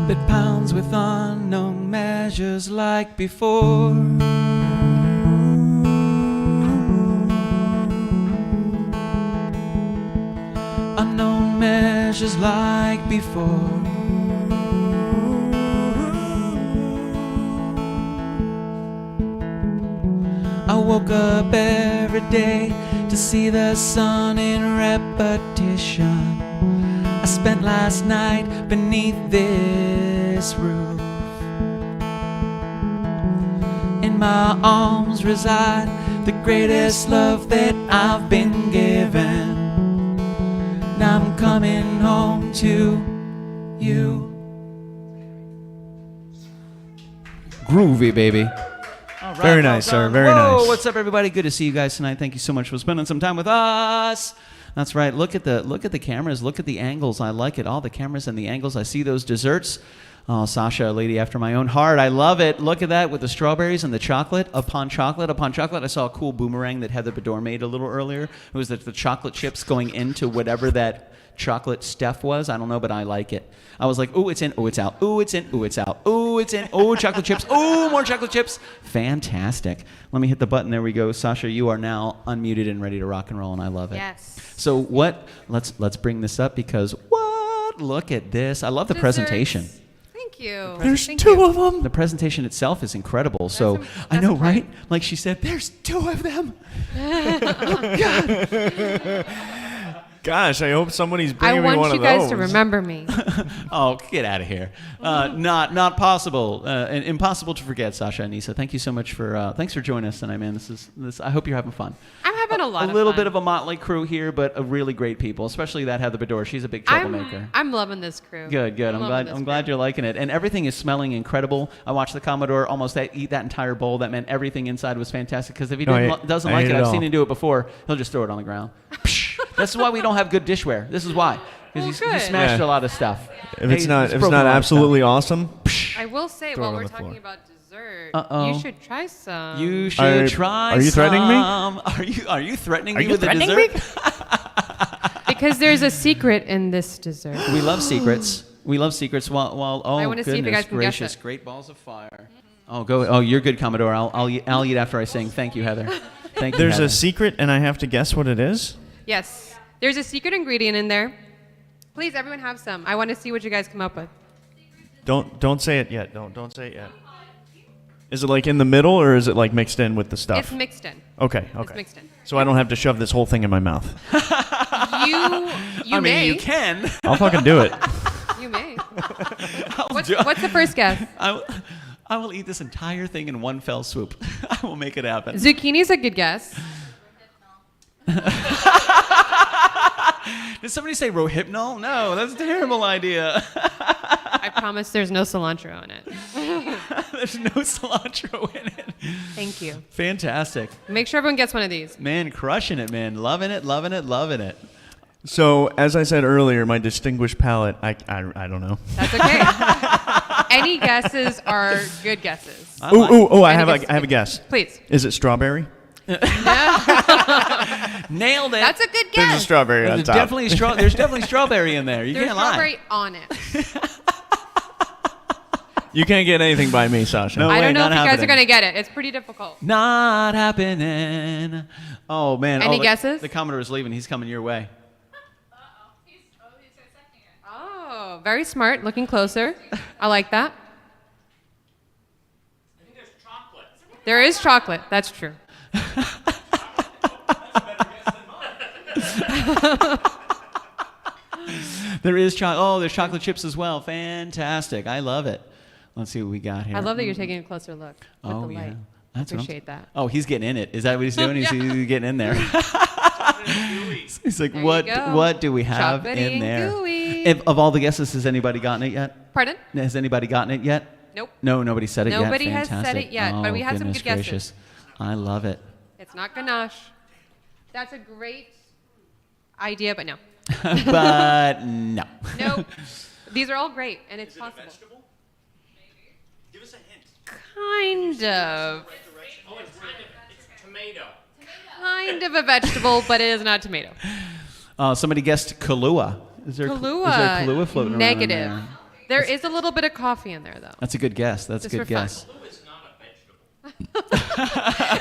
That pounds with unknown measures like before. Unknown measures like before. I woke up every day to see the sun in repetition. I spent last night beneath this roof. In my arms reside the greatest love that I've been given. Now I'm coming home to you. Groovy, baby. All right, Very nice, sir. Very Whoa, nice. what's up, everybody? Good to see you guys tonight. Thank you so much for spending some time with us. That's right. Look at the cameras. Look at the angles. I like it. All the cameras and the angles. I see those desserts. Oh, Sasha, a lady after my own heart. I love it. Look at that with the strawberries and the chocolate upon chocolate upon chocolate. I saw a cool boomerang that Heather Bedore made a little earlier. It was the chocolate chips going into whatever that chocolate stuff was. I don't know, but I like it. I was like, ooh, it's in, ooh, it's out, ooh, it's in, ooh, it's out, ooh, it's in, ooh, chocolate chips, ooh, more chocolate chips. Fantastic. Let me hit the button. There we go. Sasha, you are now unmuted and ready to rock and roll, and I love it. Yes. So what? Let's bring this up because what? Look at this. I love the presentation. Thank you. There's Thank two you. of them. The presentation itself is incredible. So That's I know, important. right? Like she said, there's two of them. Oh, God. Gosh, I hope somebody's I bringing me want one you of guys those. to remember me. Oh, get out of here. Not possible. And impossible to forget, Sasha Anesa. Thank you so much for thanks for joining us tonight, man. This I hope you're having fun. I'm having a lot of A little fun. bit of a motley crew here, but a really great people, especially that Heather Bedore. She's a big troublemaker. I'm loving this crew. Good. I'm loving glad. this I'm glad crew. you're liking it, and everything is smelling incredible. I watched the Commodore almost eat that entire bowl. That meant everything inside was fantastic. Because if he doesn't I like ate it, it I've all. seen him do it before. He'll just throw it on the ground. That's why we don't have good dishware. This is why. Because Well, he good. smashed Yeah. a lot of stuff. If it's not broken a lot of absolutely awesome, I will say, Throw it while on we're the talking floor. about dessert, Uh-oh. you should try some. stuff. You should try. are you threatening me? some. Are you threatening me with the dessert? Because there's a secret in this dessert. We love secrets. We love secrets. While oh I wanna see if you goodness guys can guess gracious, it. great balls of fire. Oh go. Oh, you're good, Commodore. I'll eat after I sing. Thank you, Heather. Thank you. There's Heather. a secret, and I have to guess what it is. Yes. There's a secret ingredient in there. Please, everyone have some. I want to see what you guys come up with. Don't say it yet. Don't say it yet. Is it like in the middle, or is it like mixed in with the stuff? It's mixed in. Okay. It's mixed in. So I don't have to shove this whole thing in my mouth. You I mean, may. you can. I'll fucking do it. You may. I'll do it. What's the first guess? I will eat this entire thing in one fell swoop. I will make it happen. Zucchini's a good guess. Did somebody say Rohypnol? No, that's a terrible idea. I promise there's no cilantro in it. There's no cilantro in it. Thank you. Fantastic. Make sure everyone gets one of these. Man, crushing it, man. Loving it, loving it, loving it. So as I said earlier, my distinguished palate, I don't know. That's okay. Any guesses are good guesses. Oh! I Any have a guesses? guess. Please. Is it strawberry? Nailed it. That's a good There's a guess. strawberry on There's top. there's definitely strawberry in there. You There's can't lie. strawberry on it. You can't get anything by me, Sasha. No. I way, don't know if not you guys are happening. going to get it. It's pretty difficult. Not happening. Oh, man. Any the, guesses? The Commodore is leaving. He's coming your way. Oh, very smart. Looking closer. I like that. I think there's chocolate. There is chocolate. That's true. There is chocolate. Oh, there's chocolate chips as well. Fantastic. I love it. Let's see what we got here. I love that you're taking a closer look with Oh, the yeah. light. That's what I'm- Appreciate that. Oh, he's getting in it. Is that what he's doing? Yeah. He's getting in there. He's like, There you what? go. What do we have Chocolatey in and there? gooey. Of all the guesses, has anybody gotten it yet? Pardon? Has anybody gotten it yet? Nope. No, nobody said it Nobody yet. has said Fantastic. it yet, but we had some goodness good guesses. gracious. I love it. It's not ganache. That's a great idea, but no. But no. Nope. These are all great, and it's possible. Vegetable? Maybe. Give us a hint. Kind of. Oh, it's tomato. Kind of a vegetable, but it is not tomato. Somebody guessed Kahlua. Is there Kahlua floating around in Negative. there? There is a little bit of coffee in there, though. That's a good guess. That's a Just good for fun. guess. Blue is not a vegetable.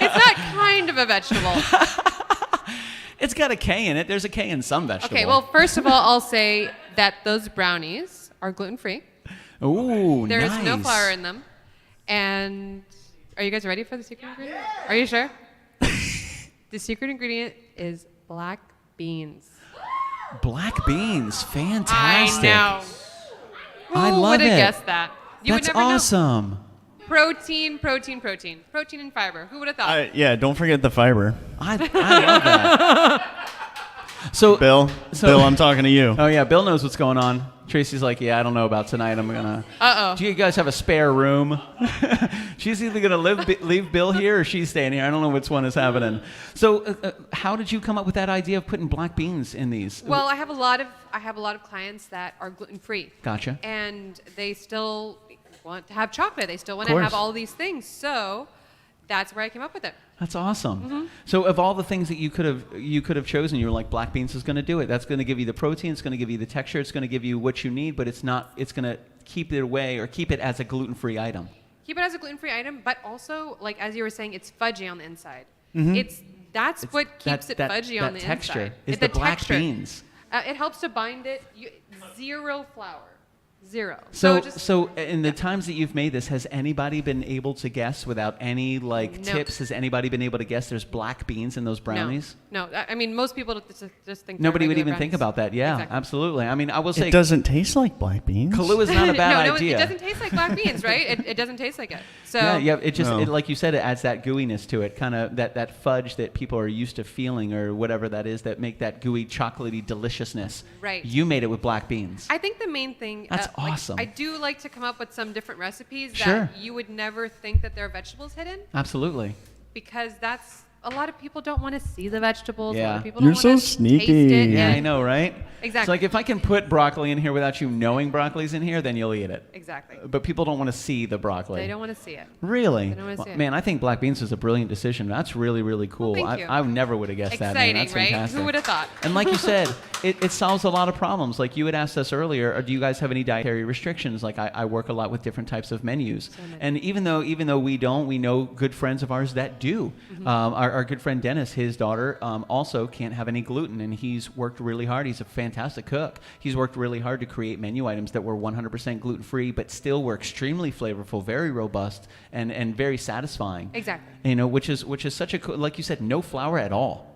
It's not kind of a vegetable. It's got a K in it. There's a K in some vegetable. Okay, well, first of all, I'll say that those brownies are gluten-free. Ooh, There is nice. no flour in them. And are you guys ready for the secret ingredient? Are you sure? The secret ingredient is black beans. Black beans. Fantastic. I know. I Who love would have it. guessed that? You That's would never awesome. know. Protein and fiber. Who would have thought? Yeah, don't forget the fiber. I love that. So, Bill, I'm talking to you. oh yeah, Bill knows what's going on. Tracy's like, yeah, I don't know about tonight. I'm gonna. Uh-oh. Do you guys have a spare room? She's either gonna leave Bill here or she's staying here. I don't know which one is happening. So, how did you come up with that idea of putting black beans in these? Well, I have a lot of clients that are gluten-free. Gotcha. And they still want to have chocolate. They still want Of to have course. all these things. So that's where I came up with it. That's awesome. Mm-hmm. So, of all the things that you could have chosen, you were like, black beans is going to do it. That's going to give you the protein. It's going to give you the texture. It's going to give you what you need. But it's not. It's going to keep it away or keep it as a gluten-free item. Keep it as a gluten-free item, but also, like as you were saying, it's fudgy on the inside. Mm-hmm. That's what keeps it fudgy on the texture inside. is It's the black texture. beans. It helps to bind it. Zero flour. Zero. So in the times that you've made this, has anybody been able to guess without any No. tips? Has anybody been able to guess there's black beans in those brownies? No. I mean, most people just think. Nobody they're would even regular think brownies. about that. Yeah, Exactly. Absolutely. I mean, I will say It doesn't taste like black beans. Kahlua is not a bad no, idea. it doesn't taste like black beans, right? It doesn't taste like it. So Yeah. It just No. like you said, it adds that gooiness to it, kind of that fudge that people are used to feeling, or whatever that is, that make that gooey, chocolatey deliciousness. Right. You made it with black beans. I think the main thing. That's like, awesome. I do like to come up with some different recipes Sure. that you would never think that there are vegetables hidden, Absolutely. because that's a lot of people don't want to see the vegetables. A lot Yeah. of people You're don't so want to sneaky. taste it. Yeah, I know, right? Exactly. It's like if I can put broccoli in here without you knowing broccoli's in here, then you'll eat it. Exactly. But people don't want to see the broccoli. They don't want to see it. Really? They don't wanna see it. Man, I think black beans was a brilliant decision. That's really, really cool. thank you. I never would have guessed that. Man. Exciting, That's right? fantastic. Who would have thought? And like you said, it solves a lot of problems. Like you had asked us earlier, do you guys have any dietary restrictions? Like I work a lot with different types of menus. many. And even though we don't, we know good friends of ours that do. Our good friend Dennis, his daughter, also can't have any gluten, and he's worked really hard. He's a fantastic cook. He's worked really hard to create menu items that were 100% gluten-free, but still were extremely flavorful, very robust, and very satisfying. Exactly. You know, which is such a like you said, no flour at all.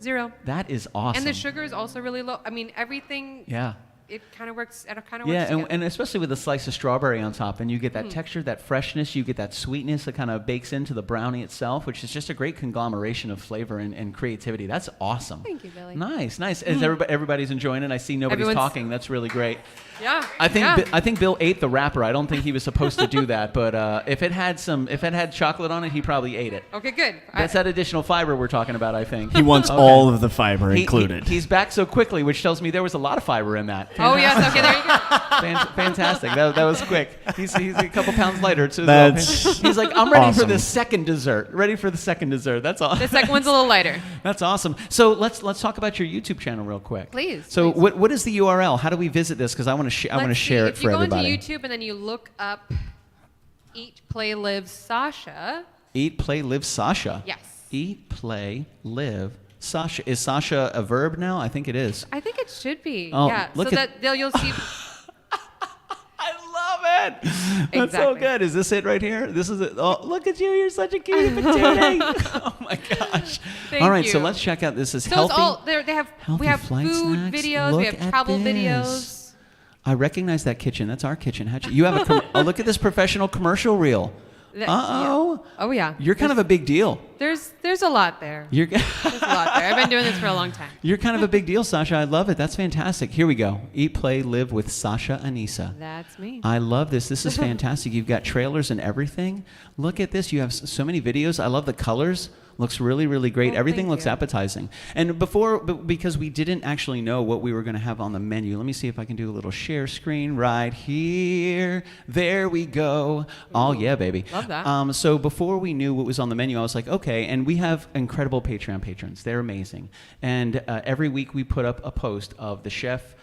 0. That is awesome. And the sugar is also really low. I mean, everything. Yeah. It kind of works. It kind of Yeah, works. and, together. and especially with a slice of strawberry on top, and you get Mm-hmm. that texture, that freshness, you get that sweetness that kind of bakes into the brownie itself, which is just a great conglomeration of flavor and creativity. That's awesome. Thank you, Billy. Nice, nice. As everybody's enjoying it, I see nobody's Everyone's- talking. That's really great. Yeah. I think Yeah. I think Bill ate the wrapper. I don't think he was supposed to do that, but if it had chocolate on it, he probably ate it. Okay, good. That's that additional fiber we're talking about, I think. He wants all of the fiber included. He's back so quickly, which tells me there was a lot of fiber in that. Oh yes. Okay, there you go. Fantastic. That was quick. He's a couple pounds lighter too. That's He's like, I'm ready for awesome. the second dessert. Ready for the second dessert. That's all. The second one's a little lighter. That's awesome. So let's talk about your YouTube channel real quick. Please, So please. what is the URL? How do we visit this? Because I want to Let's share see, it for everybody. If you go into YouTube and then you look up Eat, Play, Live Sasha. Eat, play, live, Sasha. Yes. Eat, play, live, Sasha. Is Sasha a verb now? I think it is. I think it should be. Oh, Yeah. look So at- that you'll see. I love it. That's so Exactly. good. Is this it right here? This is it. Oh, look at you. You're such a cutie patootie. Oh my gosh. Thank All right, so you. let's check out. This is So healthy. it's all there. They have healthy we have flight food snacks. videos. Look We have at travel this. videos. I recognize that kitchen. That's our kitchen. You have a oh, look at this professional commercial reel. That- Uh-oh. yeah. Oh yeah. You're kind of a big deal. There's a lot there. You're There's a lot there. I've been doing this for a long time. You're kind of a big deal, Sasha. I love it. That's fantastic. Here we go. Eat, play, live with Sasha Anesa. That's me. I love this. This is fantastic. You've got trailers and everything. Look at this. You have so many videos. I love the colors. Looks really, really great. Oh, Everything thank looks you. appetizing. And because we didn't actually know what we were going to have on the menu, let me see if I can do a little share screen right here. There we go. Oh, yeah, baby. Love that. So before we knew what was on the menu, I was like, okay. And we have incredible Patreon patrons. They're amazing. And every week we put up a post of the chef,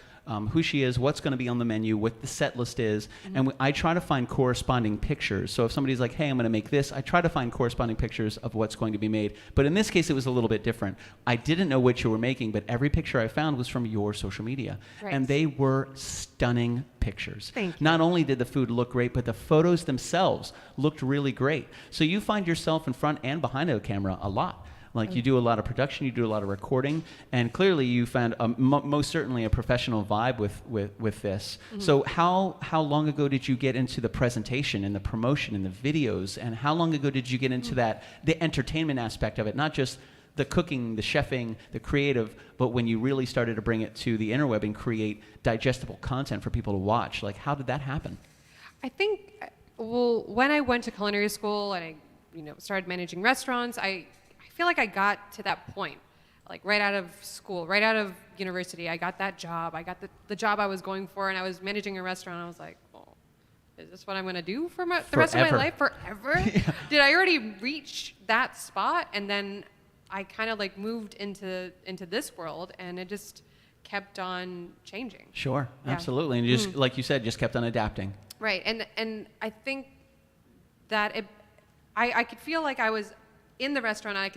who she is, what's going to be on the menu, what the set list is, and I try to find corresponding pictures. So if somebody's like, hey, I'm going to make this, I try to find corresponding pictures of what's going to be made. But in this case, it was a little bit different. I didn't know what you were making, but every picture I found was from your social media. Right. And they were stunning pictures. Thank you. Not only did the food look great, but the photos themselves looked really great. So you find yourself in front and behind a camera a lot. Like you do a lot of production, you do a lot of recording, and clearly you found most certainly a professional vibe with this. So how long ago did you get into the presentation and the promotion and the videos, and how long ago did you get into the entertainment aspect of it, not just the cooking, the chefing, the creative, but when you really started to bring it to the interweb and create digestible content for people to watch? Like, how did that happen? I think, well, when I went to culinary school and I, started managing restaurants, I feel like I got to that point, like right out of school, right out of university. I got that job. I got the job I was going for, and I was managing a restaurant. I was like, well, is this what I'm going to do for the rest of my Forever. life? Forever? Did I already reach that spot? And then I kind of like moved into this world, and it just kept on changing. Sure, Yeah. absolutely. And you just, like you said, just kept on adapting. Right, and I think that I could feel like I was in the restaurant. I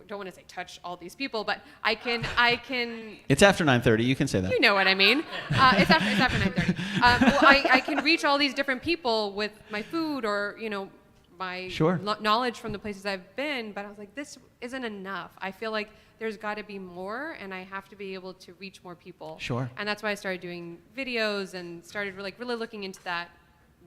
don't want to say touch all these people, but I can. It's after 9:30. You can say that. You know what I mean? It's after 9:30. Well, I can reach all these different people with my food or my Sure. knowledge from the places I've been. But I was like, this isn't enough. I feel like there's got to be more, and I have to be able to reach more people. Sure. And that's why I started doing videos and started really looking into that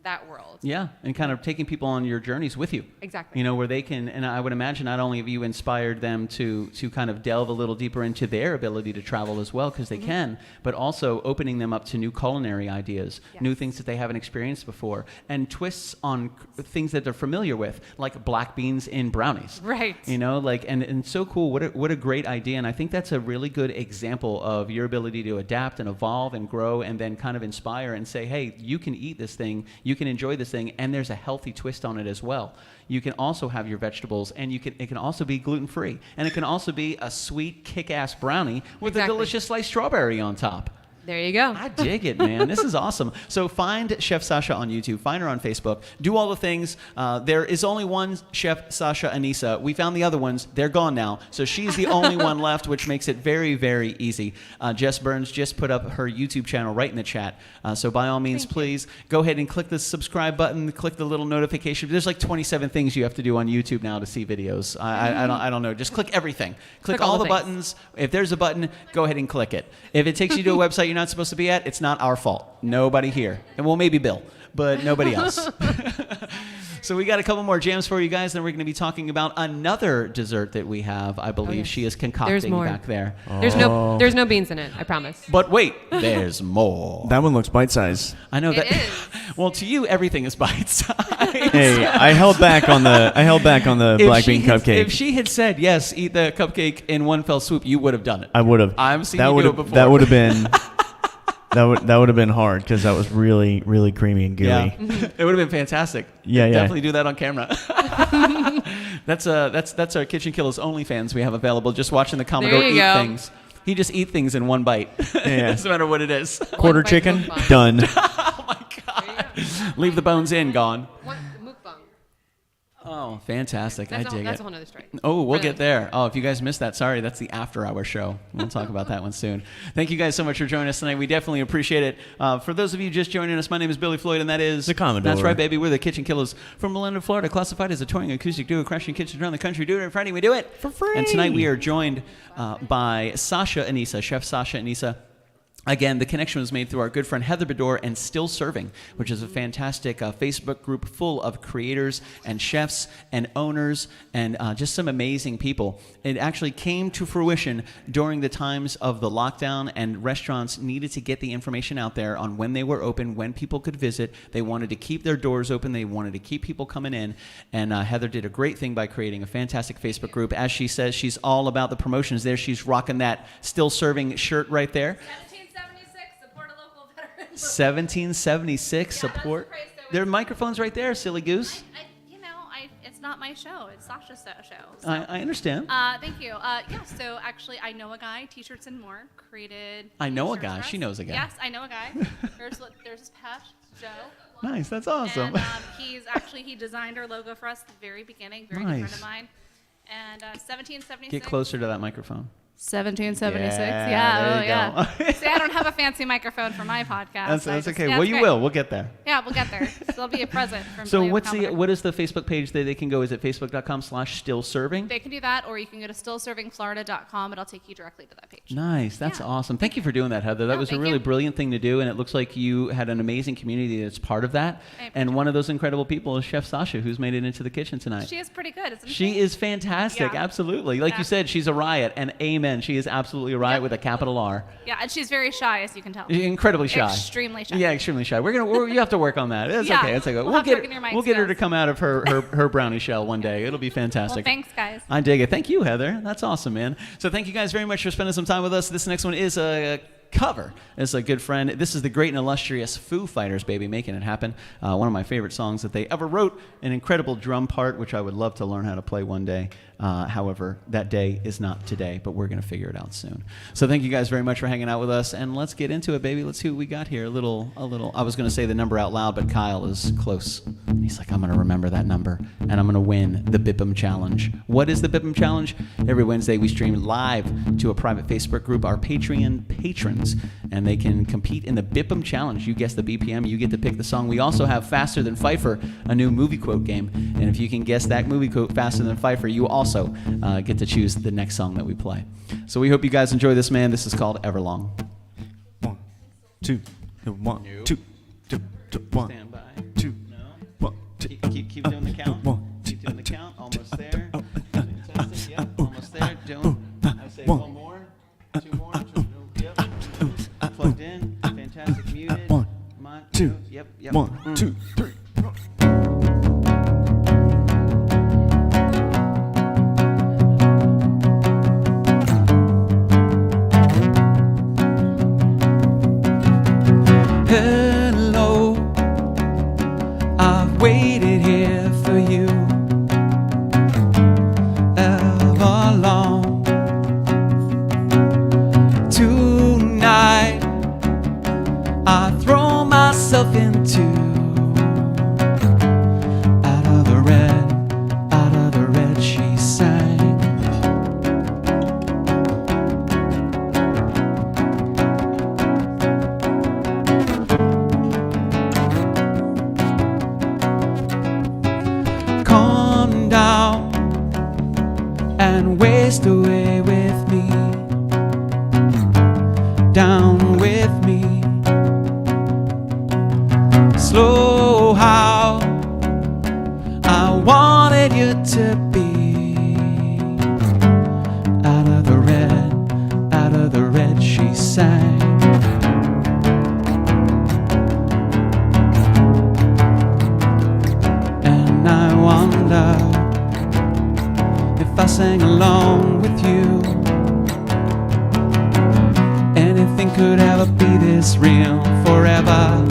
that world. Yeah, and kind of taking people on your journeys with you. Exactly. You know, where they can, and I would imagine not only have you inspired them to kind of delve a little deeper into their ability to travel as well, because they can, but also opening them up to new culinary ideas, new things that they haven't experienced before, and twists on things that they're familiar with, like black beans in brownies. Right. You know, like, and so cool. What a great idea. And I think that's a really good example of your ability to adapt and evolve and grow, and then kind of inspire and say, hey, you can eat this thing, you can enjoy this thing, and there's a healthy twist on it as well. You can also have your vegetables, and it can also be gluten-free, and it can also be a sweet kick-ass brownie with a delicious sliced strawberry on top. There you go. I dig it, man. This is awesome. So find Chef Sasha on YouTube. Find her on Facebook. Do all the things. There is only one Chef Sasha Anesa. We found the other ones. They're gone now. So she's the only one left, which makes it very, very easy. Jess Burns just put up her YouTube channel right in the chat. So by all means, please go ahead and click the subscribe button. Click the little notification. There's like 27 things you have to do on YouTube now to see videos. I don't know. Just click everything. Click all the buttons. If there's a button, go ahead and click it. If it takes you to a website you're not supposed to be at, it's not our fault. Nobody here. And well, maybe Bill, but nobody else. So we got a couple more jams for you guys. Then we're going to be talking about another dessert that we have. I believe she is concocting back there. There's no beans in it, I promise. But wait, there's more. That one looks bite-sized. I know that. It is. Well, to you, everything is bite-sized. Hey, I held back on the black bean cupcake. If she had said yes, eat the cupcake in one fell swoop, you would have done it. I would have. I've seen you do it before. That would have been. That would have been hard because that was really, really creamy and gooey. Yeah, it would have been fantastic. Yeah. Definitely do that on camera. That's our KitchenKillaz OnlyFans we have available. Just watching the Commodore eat things. He just eat things in one bite. Yeah. Doesn't matter what it is. Quarter chicken, done. Oh my God! Leave the bones in, gone. Mukbang. Oh, fantastic! That's I dig that's it. a whole other story. Oh, we'll Really? get there. Oh, if you guys missed that, sorry, that's the after-hour show. We'll talk about that one soon. Thank you guys so much for joining us tonight. We definitely appreciate it. For those of you just joining us, my name is Billy Floyd, and that is The Commodore. That's right, baby. We're the KitchenKillaz from Orlando, Florida, classified as a touring acoustic duo, crashing kitchens around the country. Do it every Friday. We do it For free. And tonight we are joined by Sasha Anesa, Chef Sasha Anesa. Again, the connection was made through our good friend Heather Bedore and Still Serving, which is a fantastic Facebook group full of creators and chefs and owners and just some amazing people. It actually came to fruition during the times of the lockdown, and restaurants needed to get the information out there on when they were open, when people could visit. They wanted to keep their doors open. They wanted to keep people coming in. And Heather did a great thing by creating a fantastic Facebook group. As she says, she's all about the promotions there. She's rocking that Still Serving shirt right there. 1776 support. There are microphones right there, silly goose. It's not my show. It's Sasha's show. So. I understand. Thank you. So actually, I know a guy, T-shirts and more, created. I know a t-shirts guy. for us. She knows a guy. Yes, I know a guy. There's his pet, Joe. Nice, that's awesome. And he designed our logo for us at the very beginning. Very good friend of mine. And 1776. Get closer to that microphone. 1776. Yeah, there you go. See, I don't have a fancy microphone for my podcast. That's okay. Well, you will. We'll get there. Yeah, we'll get there. So there'll be a present from So Billy what is the Facebook page that they can go? Is it facebook.com/stillserving? They can do that, or you can go to stillservingflorida.com. It'll take you directly to that page. Nice. That's awesome. Thank you for doing that, Heather. That was a thank really you. brilliant thing to do, and it looks like you had an amazing community that's part of that. And one of those incredible people is Chef Sasha, who's made it into the kitchen tonight. She is pretty good, isn't she? She is fantastic. Yeah. Absolutely. Like you said, she's a riot, and amen. She is absolutely a riot with a capital R. Yeah, and she's very shy, as you can tell. Incredibly shy. Extremely shy. Yeah, extremely shy. You have to work on that. It's Yeah. okay. It's okay. We'll We'll have to get work on your mic we'll get her to skills. come out of her brownie shell one day. It'll be fantastic. Well, thanks, guys. I dig it. Thank you, Heather. That's awesome, man. So thank you guys very much for spending some time with us. This next one is a cover. It's a good friend. This is the great and illustrious Foo Fighters, baby, making it happen. One of my favorite songs that they ever wrote. An incredible drum part, which I would love to learn how to play one day. However, that day is not today, but we're going to figure it out soon. So thank you guys very much for hanging out with us, and let's get into it, baby. Let's see what we got here. A little. I was going to say the number out loud, but Kyle is close. He's like, I'm going to remember that number, and I'm going to win the Bipham Challenge. What is the Bipham Challenge? Every Wednesday, we stream live to a private Facebook group, our Patreon patrons, and they can compete in the Bipham Challenge. You guess the BPM, you get to pick the song. We also have Faster Than Pfeiffer, a new movie quote game, and if you can guess that movie quote faster than Pfeiffer, you also get to choose the next song that we play. So we hope you guys enjoy this, man. This is called Everlong. 1, 2, 1, 2, 1, Stand by. 2. two. Yep. 1, 2, 3. Hello, I've waited here for you ever long. Tonight, I throw myself into out of the red, she sang. Calm down and waste away with me, down with me. Slow how I wanted you to be. Out of the red, she sang. And I wonder if I sang along with you, anything could ever be this real forever.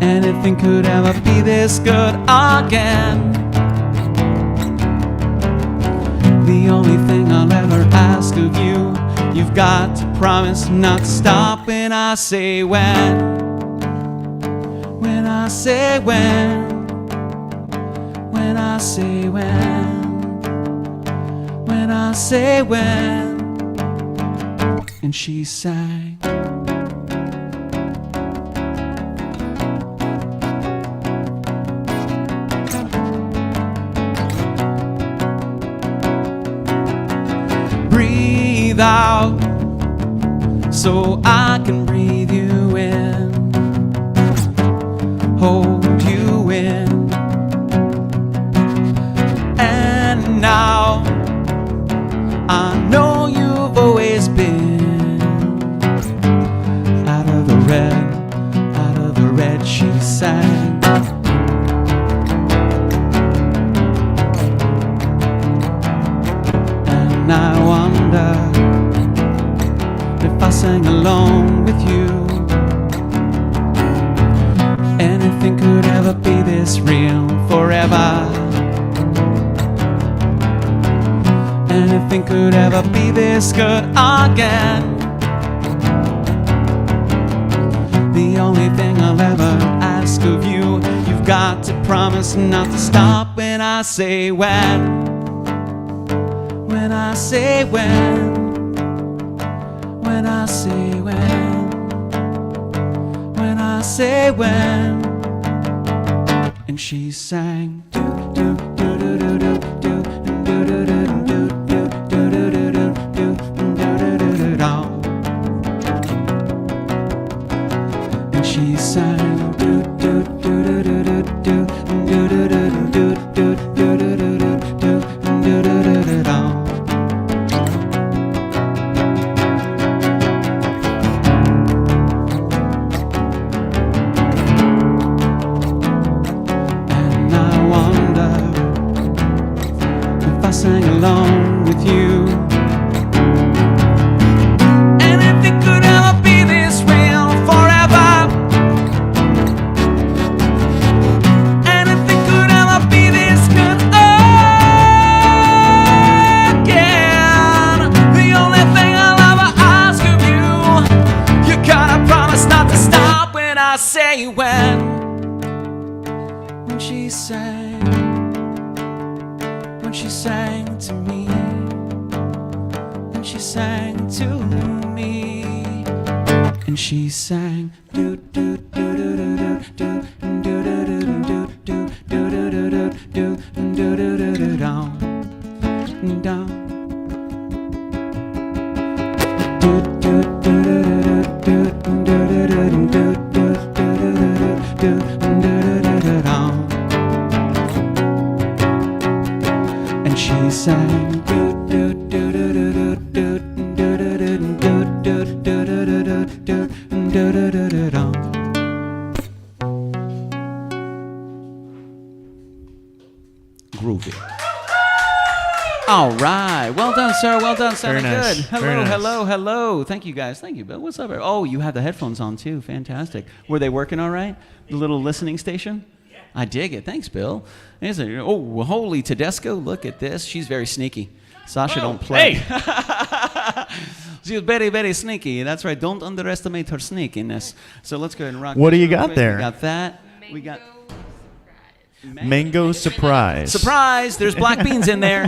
Anything could ever be this good again. The only thing I'll ever ask of you, you've got to promise not to stop when I say when. When I say when. When I say when. When I say when. And she sang. Breathe out so I can breathe you in, hold you in. And now I know you've always been out of the red, she sang. And I wonder if I sang along with you, anything could ever be this real forever. Anything could ever be this good again. The only thing I'll ever ask of you, you've got to promise not to stop when I say when. When I say when. When I say when. When I say when. And she sang. Do do do do do do do do do do do do do do do do do do do. And she sang. Do do do do do do do do do do do do do do do do do do. I sang along with you, anything could ever be this real forever. Anything could ever be this good again. The only thing I'll ever ask of you, you gotta promise not to stop when I say when. When she sang. When she sang to me, and she sang to me, and she sang do do do do do do do do do do do do do do do do do down down do do do do do do do do do do do down. And she sang do do do do do do do do do do do do do do Do-do-do-do-do-do. Groovy. All right. Well done, sir. Well done. Sounding Very nice. good. Hello, Very nice. hello, hello. Thank you, guys. Thank you, Bill. What's up? Oh, you have the headphones on, too. Fantastic. Were they working all right? The little listening station? I dig it. Thanks, Bill. Oh, holy Tedesco. Look at this. She's very sneaky. Sasha don't play. Hey! She's very, very sneaky. That's right. Don't underestimate her sneakiness. So let's go ahead and rock. What do this you real got quick. there? We got that. We got Mango surprise. surprise. There's black beans in there.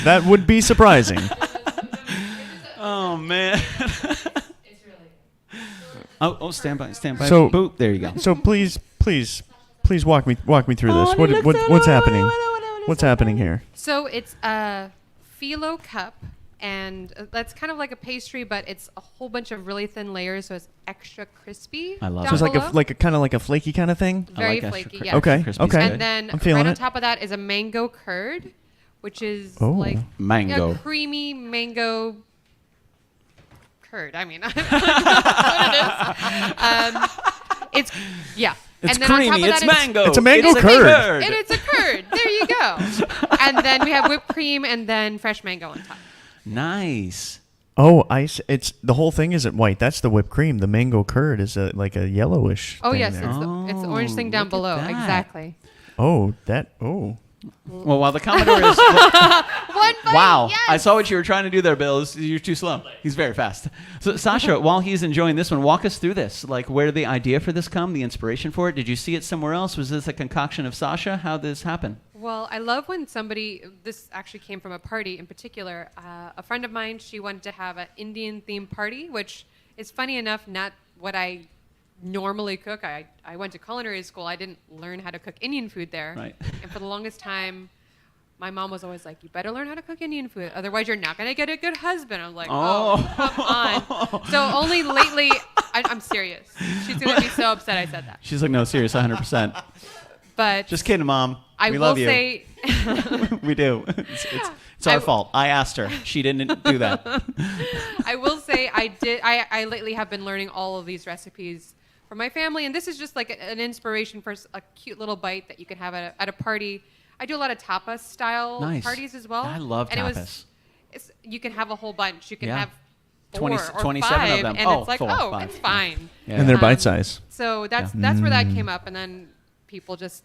That would be surprising. Oh man. Oh, stand by. So- Boop. There you go. So please walk me through this. Oh, What's happening? What's happening here? So it's a phyllo cup, and that's kind of like a pastry, but it's a whole bunch of really thin layers, so it's extra crispy. I love down it. So it's below. like a kind of like a flaky kind of thing. I Very like extra flaky, cri- yes. Okay, extra crispy's okay. good. And then I'm feeling right on it. top of that is a mango curd, which is Oh. like Mango. a creamy mango curd. I mean, that's what it is. It's yeah. It's and then on top creamy. of It's that, mango. It's a mango It's a curd. And it's a curd. There you go. And then we have whipped cream and then fresh mango on top. Nice. Oh, ice. It's the whole thing isn't white. That's the whipped cream. The mango curd is like a yellowish. Oh thing yes, there. it's the orange thing down look at below. that. Exactly. Oh, that. Oh. Well, while the Commodore is. One bite. Wow. Yes. I saw what you were trying to do there, Bill. You're too slow. He's very fast. So, Sasha, while he's enjoying this one, walk us through this. Like, where did the idea for this come? The inspiration for it? Did you see it somewhere else? Was this a concoction of Sasha? How did this happen? Well, I love when this actually came from a party in particular. A friend of mine, she wanted to have an Indian themed party, which is funny enough, not what I normally cook. I went to culinary school. I didn't learn how to cook Indian food there. Right. And for the longest time, my mom was always like, you better learn how to cook Indian food. Otherwise, you're not going to get a good husband. I'm like, oh, come on. So only lately, I'm serious. She's going to be so upset I said that. She's like, no, serious, 100%. But Just kidding, Mom. I we will love you. say... We do. It's our fault. I asked her. She didn't do that. I will say I lately have been learning all of these recipes for my family, and this is just like an inspiration for a cute little bite that you can have at a party. I do a lot of tapas style Nice. parties as well. I love and tapas. You can have a whole bunch. You can Yeah. have 20 4 or 27 of 5, them. and Oh, it's like, 4 or 5. it's fine. Yeah. And they're Um, bite size. So that's where that came up, and then people just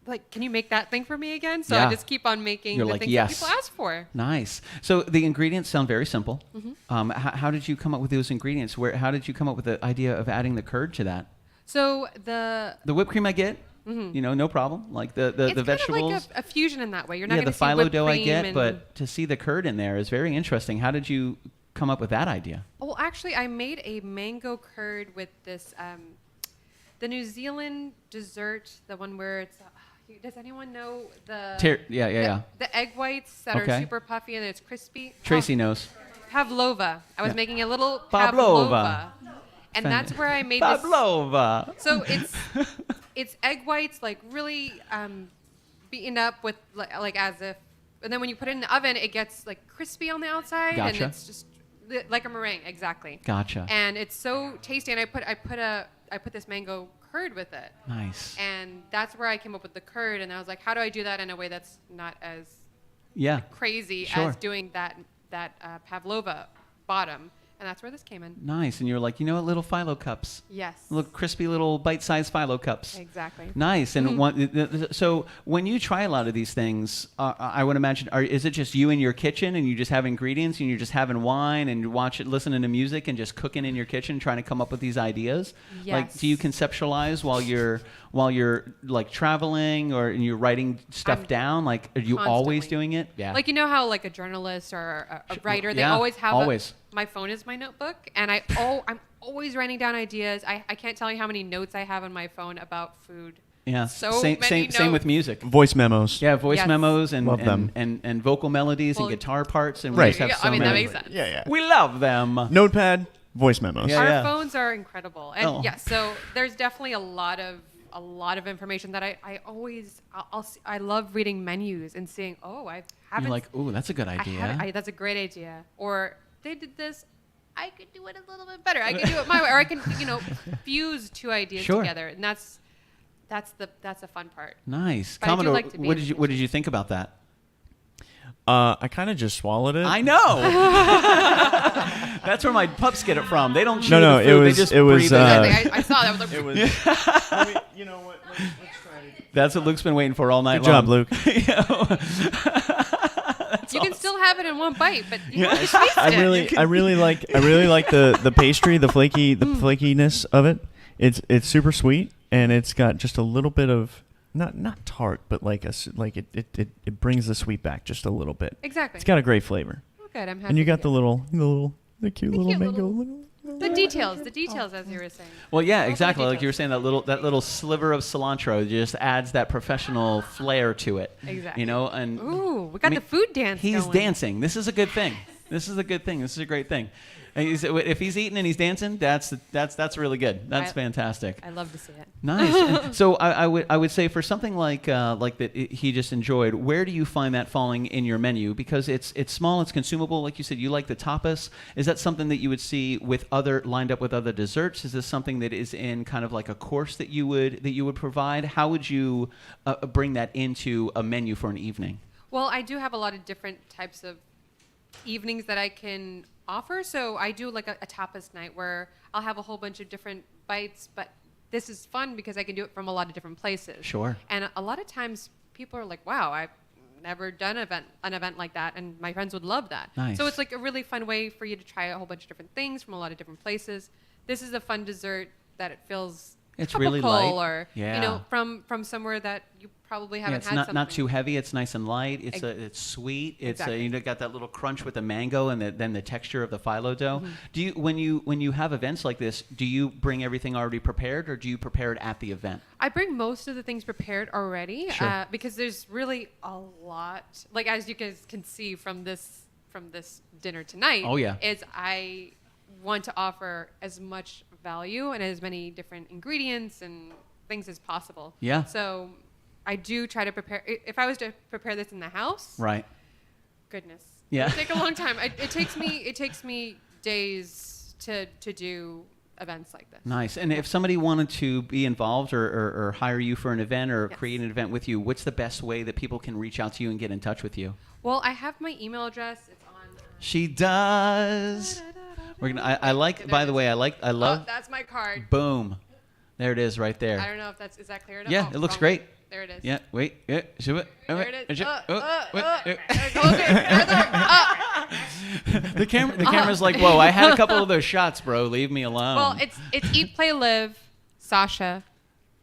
like, can you make that thing for me again? So Yeah. I just keep on making You're the like, things yes. that people ask for. Nice. So the ingredients sound very simple. Mm-hmm. How did you come up with those ingredients? How did you come up with the idea of adding the curd to that? So the The whipped cream I get, no problem. Like the it's vegetables. kind of like a fusion in that way. You're not Yeah, going the to see phyllo whipped dough I cream get, and- but to see the curd in there is very interesting. How did you come up with that idea? Well, actually, I made a mango curd with this, the New Zealand dessert, the one where it's, does anyone know the... Yeah. The egg whites that Okay. are super puffy and it's crispy. Tracy knows. Pavlova. I was Yeah. making a little Pavlova. pavlova. And that's where I made this... Pavlova. So it's egg whites, like really beaten up with, like as if... And then when you put it in the oven, it gets like crispy on the outside. Gotcha. And it's just like a meringue, exactly. Gotcha. And it's so tasty, and I put this mango curd with it, Nice. and that's where I came up with the curd. And I was like, how do I do that in a way that's not as Yeah. crazy Sure. as doing that pavlova bottom? And that's where this came in. Nice. And you're like, little phyllo cups. Yes. Little crispy little bite-sized phyllo cups. Exactly. Nice. And so when you try a lot of these things, I would imagine, is it just you in your kitchen and you just have ingredients and you're just having wine and listening to music and just cooking in your kitchen trying to come up with these ideas? Like, Yes. do you conceptualize while you're like traveling or and you're writing stuff I'm down? Like, are you always constantly. doing it? Yeah. Like, how like a journalist or a writer, they yeah, always have always. my phone is my notebook, and I'm always writing down ideas. I can't tell you how many notes I have on my phone about food. Yeah. So same many with notes. music. Voice memos. Yeah, voice Yes. memos and Love them. and vocal melodies Well, and guitar parts and we Right. just have Yeah, so I mean, that many. makes sense. Yeah. We love them. Notepad, voice memos. Yeah. Our phones are incredible, and Oh. yes, so there's definitely a lot of information that I love reading menus and seeing, haven't. You're like, ooh, that's a good idea. That's a great idea. Or they did this. I could do it a little bit better. I could do it my way, or I can, fuse two ideas Sure. together, and that's the fun part. Nice. But I do Commodore, like to be what in did the you kitchen. think about that? I kind of just swallowed it. I know. That's where my pups get it from. They don't chew No, the it food. was- They just it was, breathe it in. I saw that. I was like, It was. I mean, you know what? Let's try it. That's what Luke's been waiting for all night Good long. job, Luke. you can still have it in one bite, but you Yeah. want to taste I it. really like the pastry, the flakiness of it. It's super sweet, and it's got just a little bit of not tart, but it brings the sweet back just a little bit. Exactly. It's got a great flavor, Oh, good. I'm happy. and you got to the cute little cute mango. little- the details, as you were saying. Well, yeah, All the exactly. Like details. you were saying, that little sliver of cilantro just adds that professional flair to it. Exactly. And Ooh, we got I mean, the food dance. he's going. dancing. This is a good thing. This is a good thing. This is a great thing. And if he's eating and he's dancing, that's really good. That's fantastic. I love to see it. Nice. And so I would say for something like that he just enjoyed, where do you find that falling in your menu? Because it's small, it's consumable. Like you said, you like the tapas. Is that something that you would see lined up with other desserts? Is this something that is in kind of like a course that you would provide? How would you bring that into a menu for an evening? Well, I do have a lot of different types of evenings that I can offer. So I do like a tapas night where I'll have a whole bunch of different bites, but this is fun because I can do it from a lot of different places. Sure. And a lot of times people are like, wow, I've never done an event like that, and my friends would love that. Nice. So it's like a really fun way for you to try a whole bunch of different things from a lot of different places. This is a fun dessert that it feels It's tropical, really light. or Yeah. from somewhere that you probably haven't It's had not something. too heavy. It's nice and light. It's sweet. It's Exactly. got that little crunch with the mango and then the texture of the phyllo dough. Mm-hmm. Do you when you have events like this, do you bring everything already prepared, or do you prepare it at the event? I bring most of the things prepared already, Sure. because there's really a lot. Like as you guys can see from this dinner tonight. Oh, yeah. Is I want to offer as much value and as many different ingredients and things as possible. Yeah. So I do try to prepare. If I was to prepare this in the house, Right. goodness, Yeah. it would take a long time. It takes me days to do events like this. Nice. And if somebody wanted to be involved or hire you for an event or Yes. create an event with you, what's the best way that people can reach out to you and get in touch with you? Well, I have my email address. It's on. She does. We're gonna. I like. By the way, I love. Oh, that's my card. Boom. There it is, right there. I don't know if is that clear enough? Yeah, Oh, it looks wrong great. way. There it is. Yeah. Wait. Yeah. Should it? There it is. The camera's like, whoa! I had a couple of those shots, bro. Leave me alone. Well, it's Eat Play Live Sasha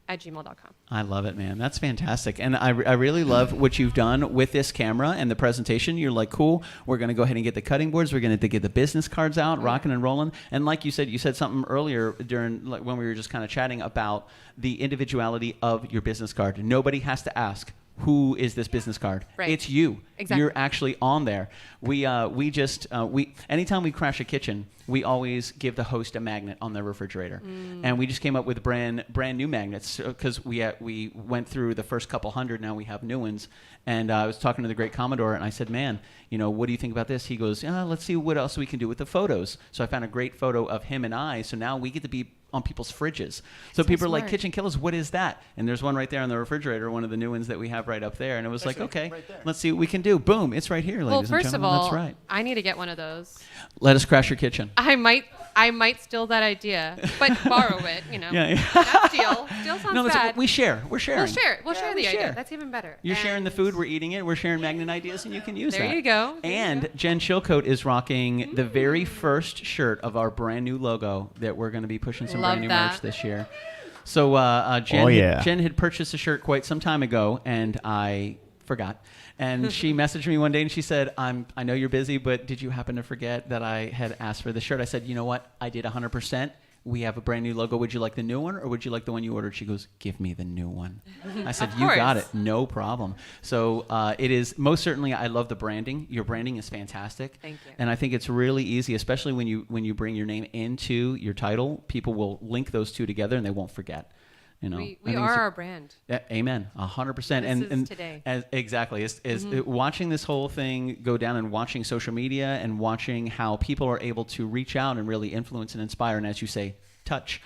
at gmail.com. I love it, man. That's fantastic. And I really love what you've done with this camera and the presentation. You're like, cool, we're going to go ahead and get the cutting boards. We're going to get the business cards out, rocking and rolling. And like you said something earlier when we were just kind of chatting about the individuality of your business card. Nobody has to ask, who is this business card? Right. It's you. Exactly. You're actually on there. We anytime we crash a kitchen, we always give the host a magnet on their refrigerator, and we just came up with brand new magnets because we went through the first couple hundred. Now we have new ones, and I was talking to the great Commodore, and I said, "Man, what do you think about this?" He goes, "Let's see what else we can do with the photos." So I found a great photo of him and I. So now we get to be on people's fridges. So people are like, smart. KitchenKillaz, what is that? And there's one right there on the refrigerator, one of the new ones that we have right up there. And it was like, okay, let's see what we can do. Boom, it's right here, ladies Well, and first of gentlemen. all, That's right. I need to get one of those. Let us crash your kitchen. I might steal that idea, but borrow it. Yeah. Not steal. Steal sounds No, bad. we share. We're sharing. We'll share it. We'll share we the share. idea. That's even better. You're sharing the And food. We're eating it. We're sharing magnet ideas, and you can use There that. you go. There you And go. Jen Chilcote is rocking the very first shirt of our brand new logo that we're going to be pushing some Love brand new that. merch this year. So Jen, Oh, yeah. Jen had purchased a shirt quite some time ago, and I forgot. And she messaged me one day, and she said, I know you're busy, but did you happen to forget that I had asked for the shirt? I said, you know what? I did 100%. We have a brand new logo. Would you like the new one, or would you like the one you ordered? She goes, give me the new one. I said, Of you got course. it. No problem. So it is most certainly. I love the branding. Your branding is fantastic. Thank you. And I think it's really easy, especially when you bring your name into your title. People will link those two together, and they won't forget. You know, We I think are it's- our brand. Yeah, amen, 100%. This is today. Exactly, watching this whole thing go down and watching social media and watching how people are able to reach out and really influence and inspire, and as you say, touch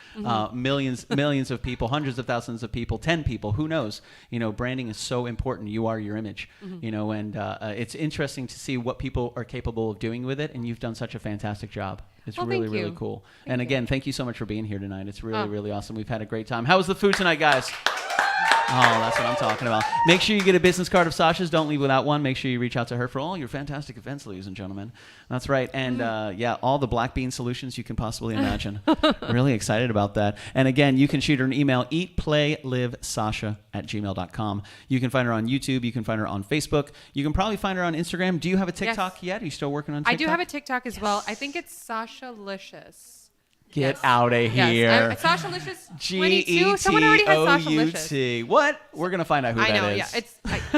millions of people, hundreds of thousands of people, 10 people, who knows? You know, branding is so important. You are your image, you know, and it's interesting to see what people are capable of doing with it, and you've done such a fantastic job. It's Well, really, thank really you. cool. Thank And you. again, thank you so much for being here tonight. It's really, Oh. really awesome. We've had a great time. How was the food tonight, guys? Oh, that's what I'm talking about. Make sure you get a business card of Sasha's. Don't leave without one. Make sure you reach out to her for all your fantastic events, ladies and gentlemen. That's right. And yeah, all the black bean solutions you can possibly imagine. Really excited about that. And again, you can shoot her an email, eatplaylivesasha@gmail.com. You can find her on YouTube. You can find her on Facebook. You can probably find her on Instagram. Do you have a TikTok yet? Are you still working on TikTok? I do have a TikTok as well. I think it's Sasha Licious. Get Yes. out of here. Yes, Sasha Licious 22. Someone already has Sasha Licious. G-E-T-O-U-T. What? We're going to find out who I that know, is. yeah.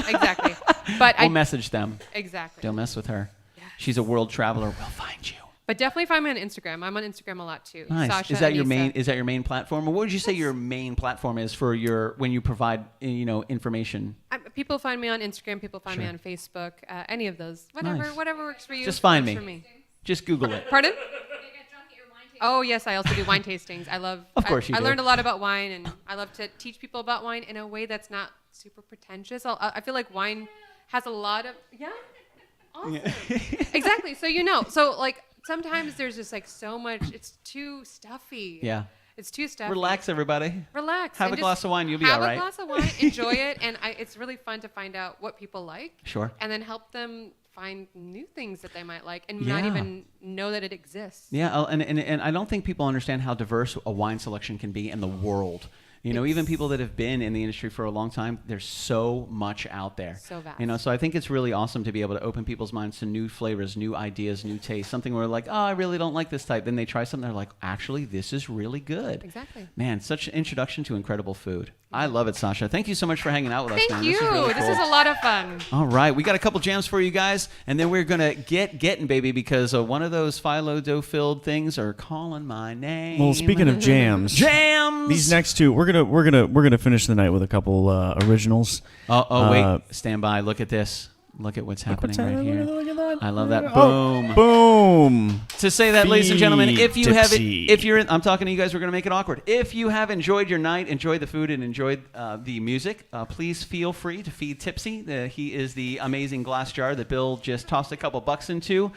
Exactly. But We'll message them. exactly. Don't mess with her. Yes. She's a world traveler. We'll find you. But definitely find me on Instagram. I'm on Instagram a lot too. Nice. Sasha Is that your Anesa. main? Is that your main platform? Or what would you say your main platform is for your when you provide information? People find me on Instagram. People find me Sure. on Facebook. Any of those. Nice. Whatever works for you. Just find works me. For me. Just Google it. Pardon? Oh yes, I also do wine tastings. I love. Of course you I do. learned a lot about wine, and I love to teach people about wine in a way that's not super pretentious. I feel like wine has a lot of Awesome. Exactly. So so like sometimes there's just like so much. It's too stuffy. Yeah. It's too stuffy. Relax, everybody. Relax. Have and a just glass of wine. You'll be have all a right. glass of wine. Enjoy it, and it's really fun to find out what people like. Sure. And then help them find new things that they might like, and not Yeah. even know that it exists. Yeah, and I don't think people understand how diverse a wine selection can be in the world. You know, even people that have been in the industry for a long time, there's so much out there. So vast. You know, so I think it's really awesome to be able to open people's minds to new flavors, new ideas, new tastes. Something where like, oh, I really don't like this type. Then they try something, they're like, actually, this is really good. Exactly. Man, such an introduction to incredible food. I love it, Sasha. Thank you so much for hanging out with us. Thank man. you. This is, really This cool. is a lot of fun. All right, we got a couple jams for you guys, and then we're gonna getting, baby, because one of those phyllo dough-filled things are calling my name. Well, speaking of jams, jams, these next two, we're gonna finish the night with a couple originals. Oh, wait, stand by. Look at this. Look at what's happening right here. Look at that. I love that. Oh, Boom. boom. To say that, ladies and gentlemen, if you have Tipsy. if you're in, I'm talking to you guys, we're going to make it awkward. If you have enjoyed your night, enjoyed the food, and enjoyed the music, please feel free to feed Tipsy. He is the amazing glass jar that Bill just tossed a couple bucks into.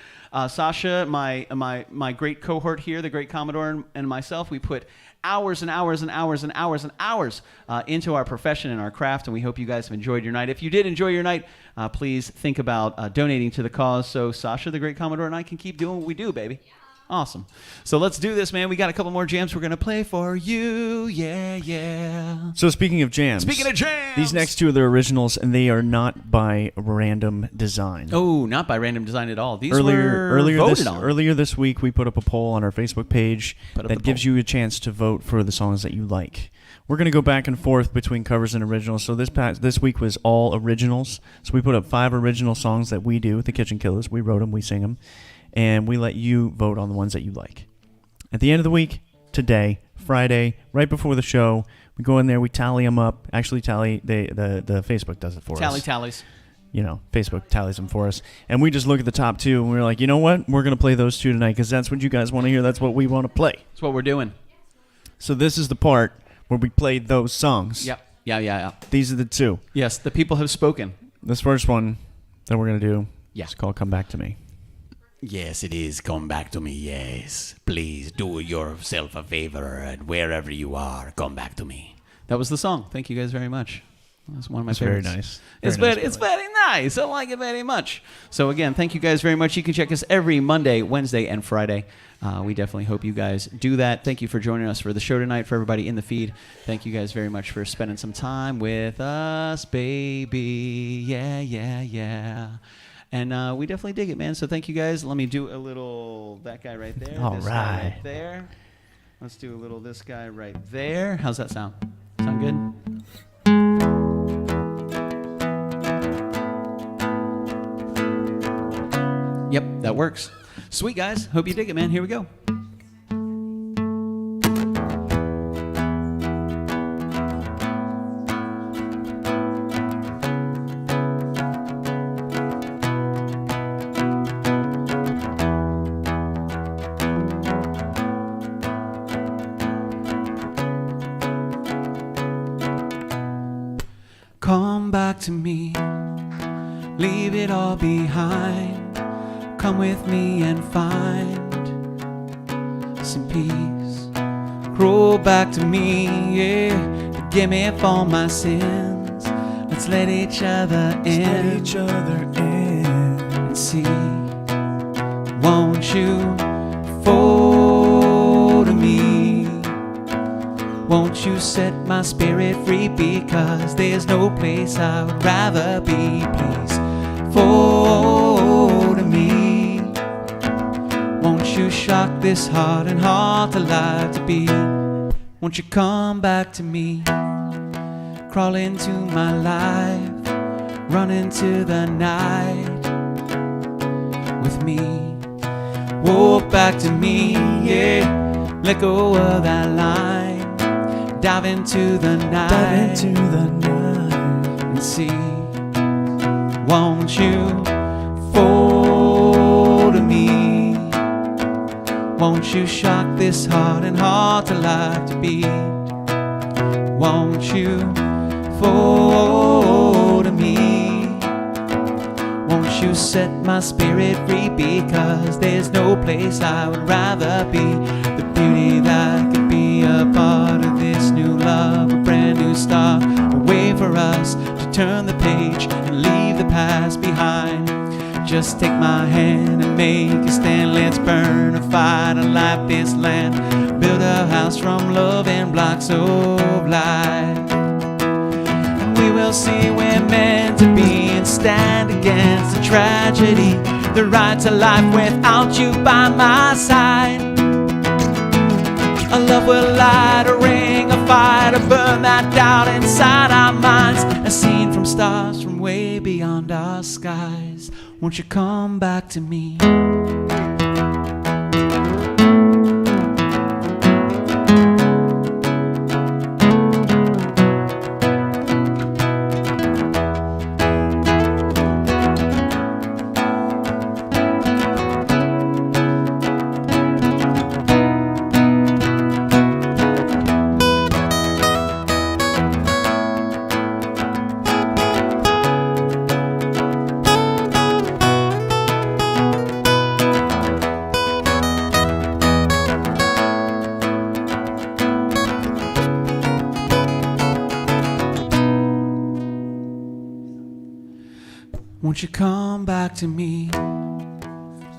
Sasha, my great cohort here, the great Commodore, and myself, we put hours and hours and hours and hours and hours into our profession and our craft, and we hope you guys have enjoyed your night. If you did enjoy your night, please think about donating to the cause so Sasha, the great Commodore, and I can keep doing what we do, baby. Awesome. So let's do this, man. We got a couple more jams we're going to play for you. Yeah, yeah. So speaking of jams, these next two are the originals, and they are not by random design. Oh, not by random design at all. These were earlier this week, we put up a poll on our Facebook page Put up that the gives poll. you a chance to vote for the songs that you like. We're going to go back and forth between covers and originals. So this week was all originals. So we put up 5 original songs that we do, the KitchenKillaz. We wrote them, we sing them, and we let you vote on the ones that you like. At the end of the week, today, Friday, right before the show, we go in there, we tally them up. Actually, the Facebook does it for us. Tallies. You know, Facebook tallies them for us. And we just look at the top 2, and we're like, you know what? We're going to play those 2 tonight because that's what you guys want to hear. That's what we want to play. That's what we're doing. So this is the part where we play those songs. Yep. Yeah. These are the 2. Yes, the people have spoken. This first one that we're going to do Yeah. is called Come Back to Me. Yes, it is. Come back to me, yes. Please do yourself a favor, and wherever you are, come back to me. That was the song. Thank you guys very much. That's one of my It's very favorites. nice. It's Very very, nice, it's very nice. I like it very much. So again, thank you guys very much. You can check us every Monday, Wednesday, and Friday. We definitely hope you guys do that. Thank you for joining us for the show tonight. For everybody in the feed, thank you guys very much for spending some time with us, baby. Yeah. And we definitely dig it, man. So thank you guys. Let me do a little that guy right there. All this guy right. right there. Let's do a little this guy right there. How's that sound? Sound good? Yep, that works. Sweet, guys. Hope you dig it, man. Here we go. to me. Leave it all behind. Come with me and find some peace. Roll back to me, yeah. Forgive me for my sins. Let's let each other in. And see. Won't you fold to me? Won't you set my spirit free? Because there's no place I would rather be. Please fold to me. Won't you shock this heart and heart alive to be? Won't you come back to me? Crawl into my life, run into the night with me. Walk back to me, yeah. Let go of that line. Dive into the night, and see. Won't you fold to me? Won't you shock this heart and heart alive to be? Won't you fold to me? Won't you set my spirit free? Because there's no place I would rather be. The beauty that could be a part of this new love, a brand new start, a way for us to turn the page and leave the past behind. Just take my hand and make a stand. Let's burn a fire to light this land. Build a house from love and blocks of light. And we will see we're meant to be and stand against the tragedy. The right to life without you by my side. A love will light, a ring, a fire to burn that doubt inside our minds. A scene from stars from way beyond our skies. Won't you come back to me? Won't you come back to me?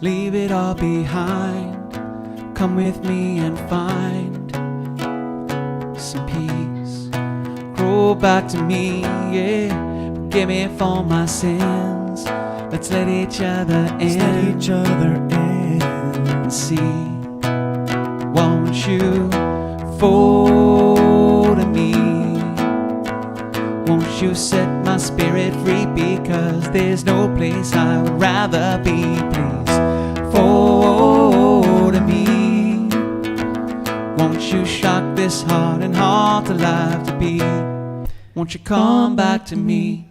Leave it all behind. Come with me and find some peace. Grow back to me, yeah. Forgive me for my sins. Let's let each other in. And see. Won't you fold to me? Won't you set my spirit free? Because there's no place I would rather be. Please fold to me. Won't you shock this heart and heart alive to be? Won't you come back to me?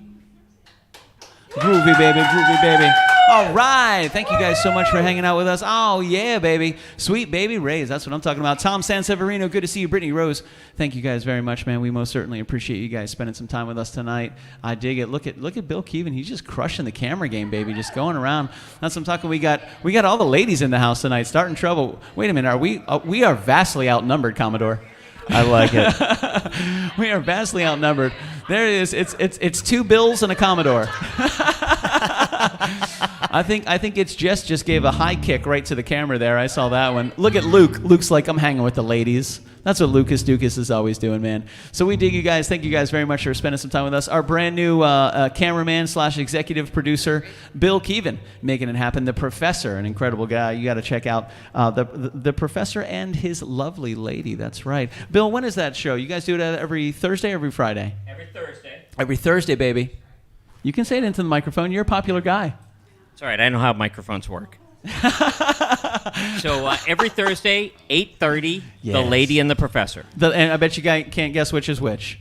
Groovy, baby, groovy, baby. All right. Thank you guys so much for hanging out with us. Oh, yeah, baby. Sweet baby Rays. That's what I'm talking about. Tom Sanseverino, good to see you. Brittany Rose, thank you guys very much, man. We most certainly appreciate you guys spending some time with us tonight. I dig it. Look at Bill Keevan. He's just crushing the camera game, baby. Just going around. That's what I'm talking. We got all the ladies in the house tonight. Starting trouble. Wait a minute. We are vastly outnumbered, Commodore. I like it. We are vastly outnumbered. There it is. It's two Bills and a Commodore. I think it's just gave a high kick right to the camera there. I saw that one. Look at Luke. Luke's like, I'm hanging with the ladies. That's what Lucas Dukas is always doing, man. So we dig you guys. Thank you guys very much for spending some time with us. Our brand new cameraman / executive producer, Bill Keevan, making it happen. The Professor, an incredible guy. You got to check out the Professor and his lovely lady. That's right. Bill, when is that show? You guys do it every Thursday or every Friday? Every Thursday. Every Thursday, baby. You can say it into the microphone. You're a popular guy. It's all right. I know how microphones work. So every Thursday, 8:30, Yes. The Lady and the Professor. And I bet you guys can't guess which is which.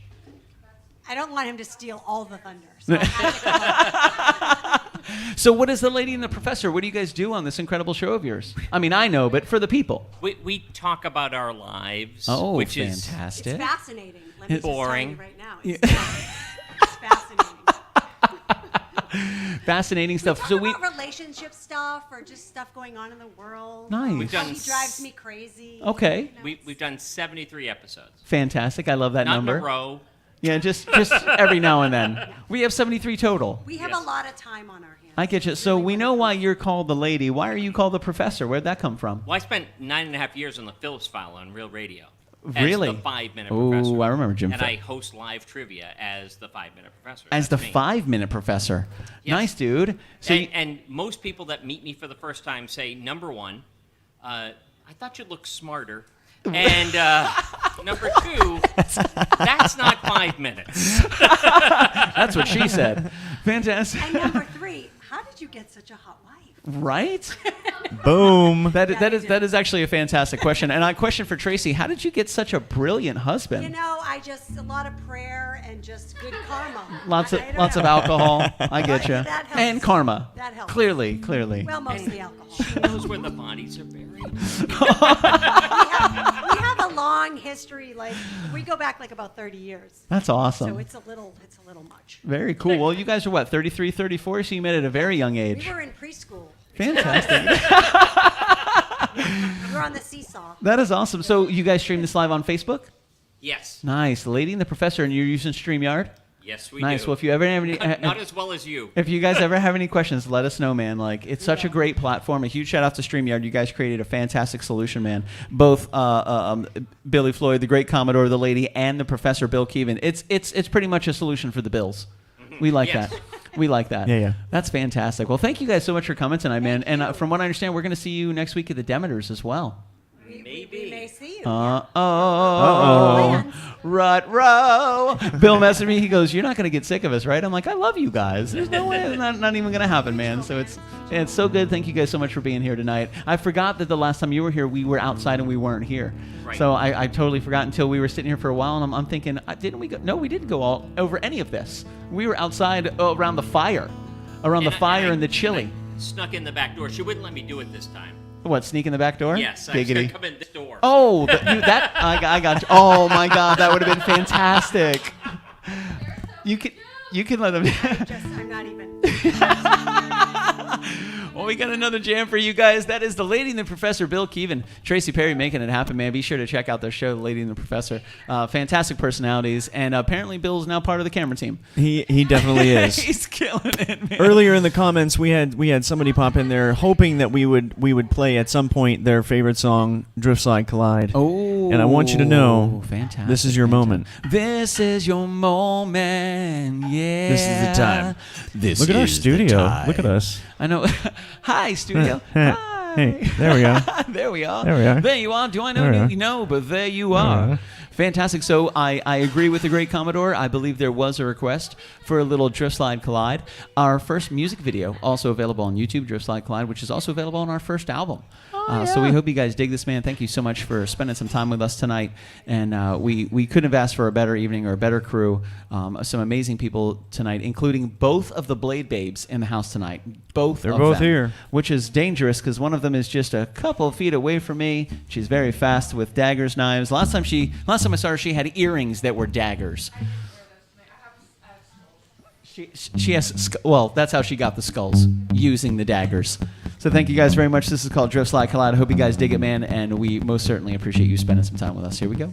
I don't want him to steal all the thunder. So I have to come up. So what is The Lady and the Professor? What do you guys do on this incredible show of yours? I mean, I know, but for the people. We talk about our lives, Oh, which is fantastic. It's fascinating. Let me Boring. just tell you right now. It's fascinating. fascinating stuff. Talk So about relationship stuff or just stuff going on in the world. Nice. We've How done he drives me crazy. Okay. We've done 73 episodes. Fantastic. I love that Not number. in a row. Yeah, just every now and then. We have 73 total. We have Yes. a lot of time on our hands. I get you. So we know why you're called the lady. Why are you called the professor? Where'd that come from? Well, I spent 9.5 years on the Phillips File on Real Radio. Really? As the 5-minute professor. Oh, I remember Jim. And I host live trivia as the 5-minute professor. As the That's me. 5-minute professor. Yes. Nice, dude. So And most people that meet me for the first time say, number one, I thought you looked smarter. And number two, that's not 5 minutes. that's what she said. Fantastic. And number 3, how did you get such a hot wife? Right? Boom. That is actually a fantastic question. And I question for Tracy, how did you get such a brilliant husband? You know, a lot of prayer and just good karma. Lots I don't of know. alcohol. I get you. That helps. And karma. That helps. Clearly. Well, mostly alcohol. She knows where the bodies are buried. we have a long history. Like we go back like about 30 years. That's awesome. So it's a little much. Very cool. Well, you guys are what, 33, 34? So you met at a very young age. We were in preschool. Fantastic. We were on the seesaw. That is awesome. So you guys stream this live on Facebook? Yes. Nice. The Lady and the Professor, and you're using StreamYard? Yes, we Nice. do. Well, if you ever have any... Not as well as you. If you guys ever have any questions, let us know, man. Like, it's such a great platform. A huge shout out to StreamYard. You guys created a fantastic solution, man. Both Billy Floyd, the great Commodore, the lady, and the Professor Bill Keevan. It's pretty much a solution for the bills. We like Yes. that. We like that. Yeah. That's fantastic. Well, thank you guys so much for coming tonight, man. And from what I understand, we're going to see you next week at the Demeters as well. We Maybe. may see you. Uh-oh. Rut row. Bill messaged me. He goes, "You're not going to get sick of us, right?" I'm like, "I love you guys. There's no way. It's not even going to happen, man." So it's so good. Thank you guys so much for being here tonight. I forgot that the last time you were here, we were outside and we weren't here. Right. So I totally forgot until we were sitting here for a while, and I'm thinking, didn't we go? No, we didn't go all over any of this. We were outside around the fire, in the chili. I snuck in the back door. She wouldn't let me do it this time. What, sneak in the back door? Yes, I was Giggity. going to come in this door. Oh, I got you. Oh my God, that would have been fantastic. You can let them. I'm not even. Well, we got another jam for you guys. That is The Lady and the Professor, Bill Keevan, Tracy Perry making it happen, man. Be sure to check out their show, The Lady and the Professor. Fantastic personalities, and apparently Bill's now part of the camera team. He definitely is. He's killing it, man. Earlier in the comments, we had somebody pop in there hoping that we would play at some point their favorite song, Drift Slide Collide. Oh, and I want you to know, fantastic, this is your moment. This is your moment, yeah. This is the time. This Look at our is the studio. time. Look at us. I know. Hi, studio. Hi. Hey, there we go. There we are. There we are. There you are. Do I know There we you? are. No, but there you There we are. are. Fantastic. So I agree with the great Commodore. I believe there was a request for a little Drift Slide Collide. Our first music video, also available on YouTube, Drift Slide Collide, which is also available on our first album. So we hope you guys dig this, man. Thank you so much for spending some time with us tonight. And we couldn't have asked for a better evening or a better crew. Some amazing people tonight, including both of the Blade Babes in the house tonight. They're of both them, here. which is dangerous because one of them is just a couple of feet away from me. She's very fast with daggers, knives. Last time I saw her, she had earrings that were daggers. She has, well, that's how she got the skulls, using the daggers. So thank you guys very much. This is called Drift Slide Collide. I hope you guys dig it, man, and we most certainly appreciate you spending some time with us. Here we go.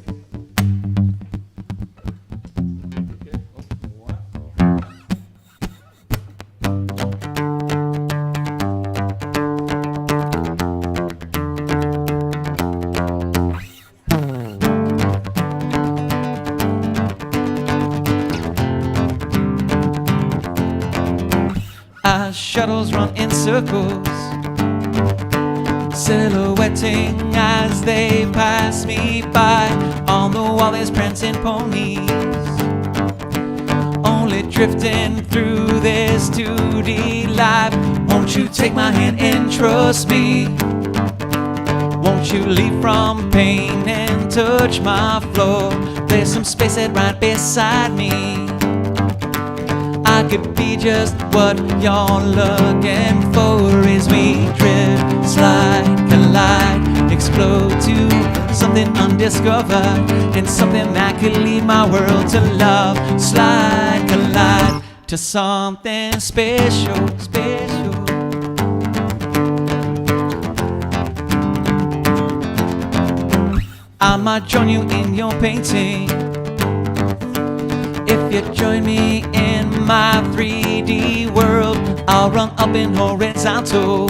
Our shuttles run in circles, silhouetting as they pass me by. On the wall there's prancing ponies, only drifting through this 2D life. Won't you take my hand and trust me? Won't you leave from pain and touch my floor? There's some space that right beside me. I could be just what you're looking for as we drift, slide, collide, explode to something undiscovered and something that could lead my world to love. Slide, collide to something special, special. I might join you in your painting if you join me in my 3D world. I'll run up in horizontal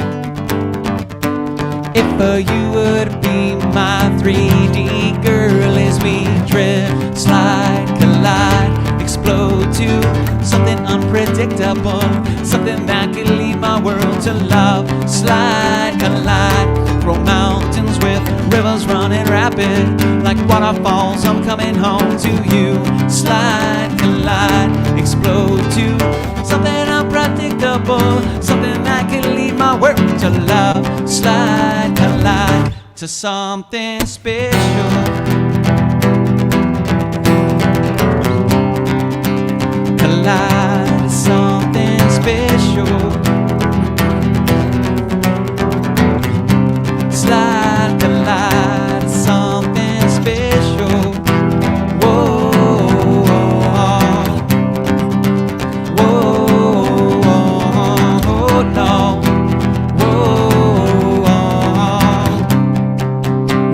if you would be my 3D girl as we drift, slide, collide, explode to something unpredictable, something that could lead my world to love. Slide, collide, grow mountains with rivers running rapid like waterfalls. I'm coming home to you. Slide, collide, explode to something unpredictable, something that can lead my world to love. Slide, collide to something special. Collide to something special. Slide, collide to something special. Whoa, whoa, no.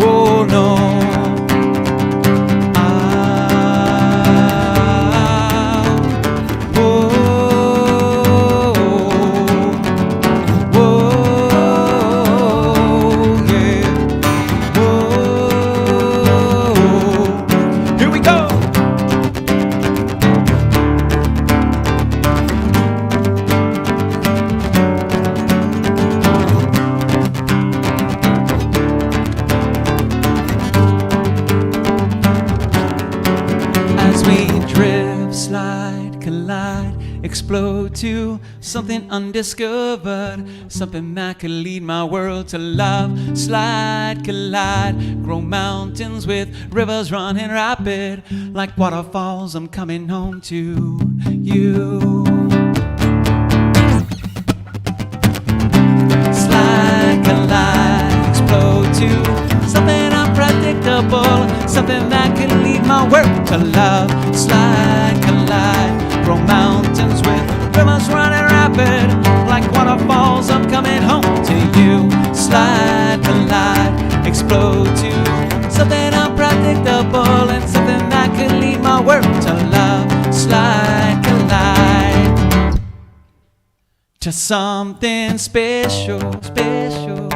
Whoa, no. Explode to something undiscovered, something that could lead my world to love. Slide, collide, grow mountains with rivers running rapid like waterfalls. I'm coming home to you. Slide, collide, explode to something unpredictable, something that could lead my world to love. Slide, collide, grow mountains with rivers running rapid like waterfalls. I'm coming home to you. Slide, collide, explode to something unpredictable and something that could lead my world to love. Slide, collide to something special, special.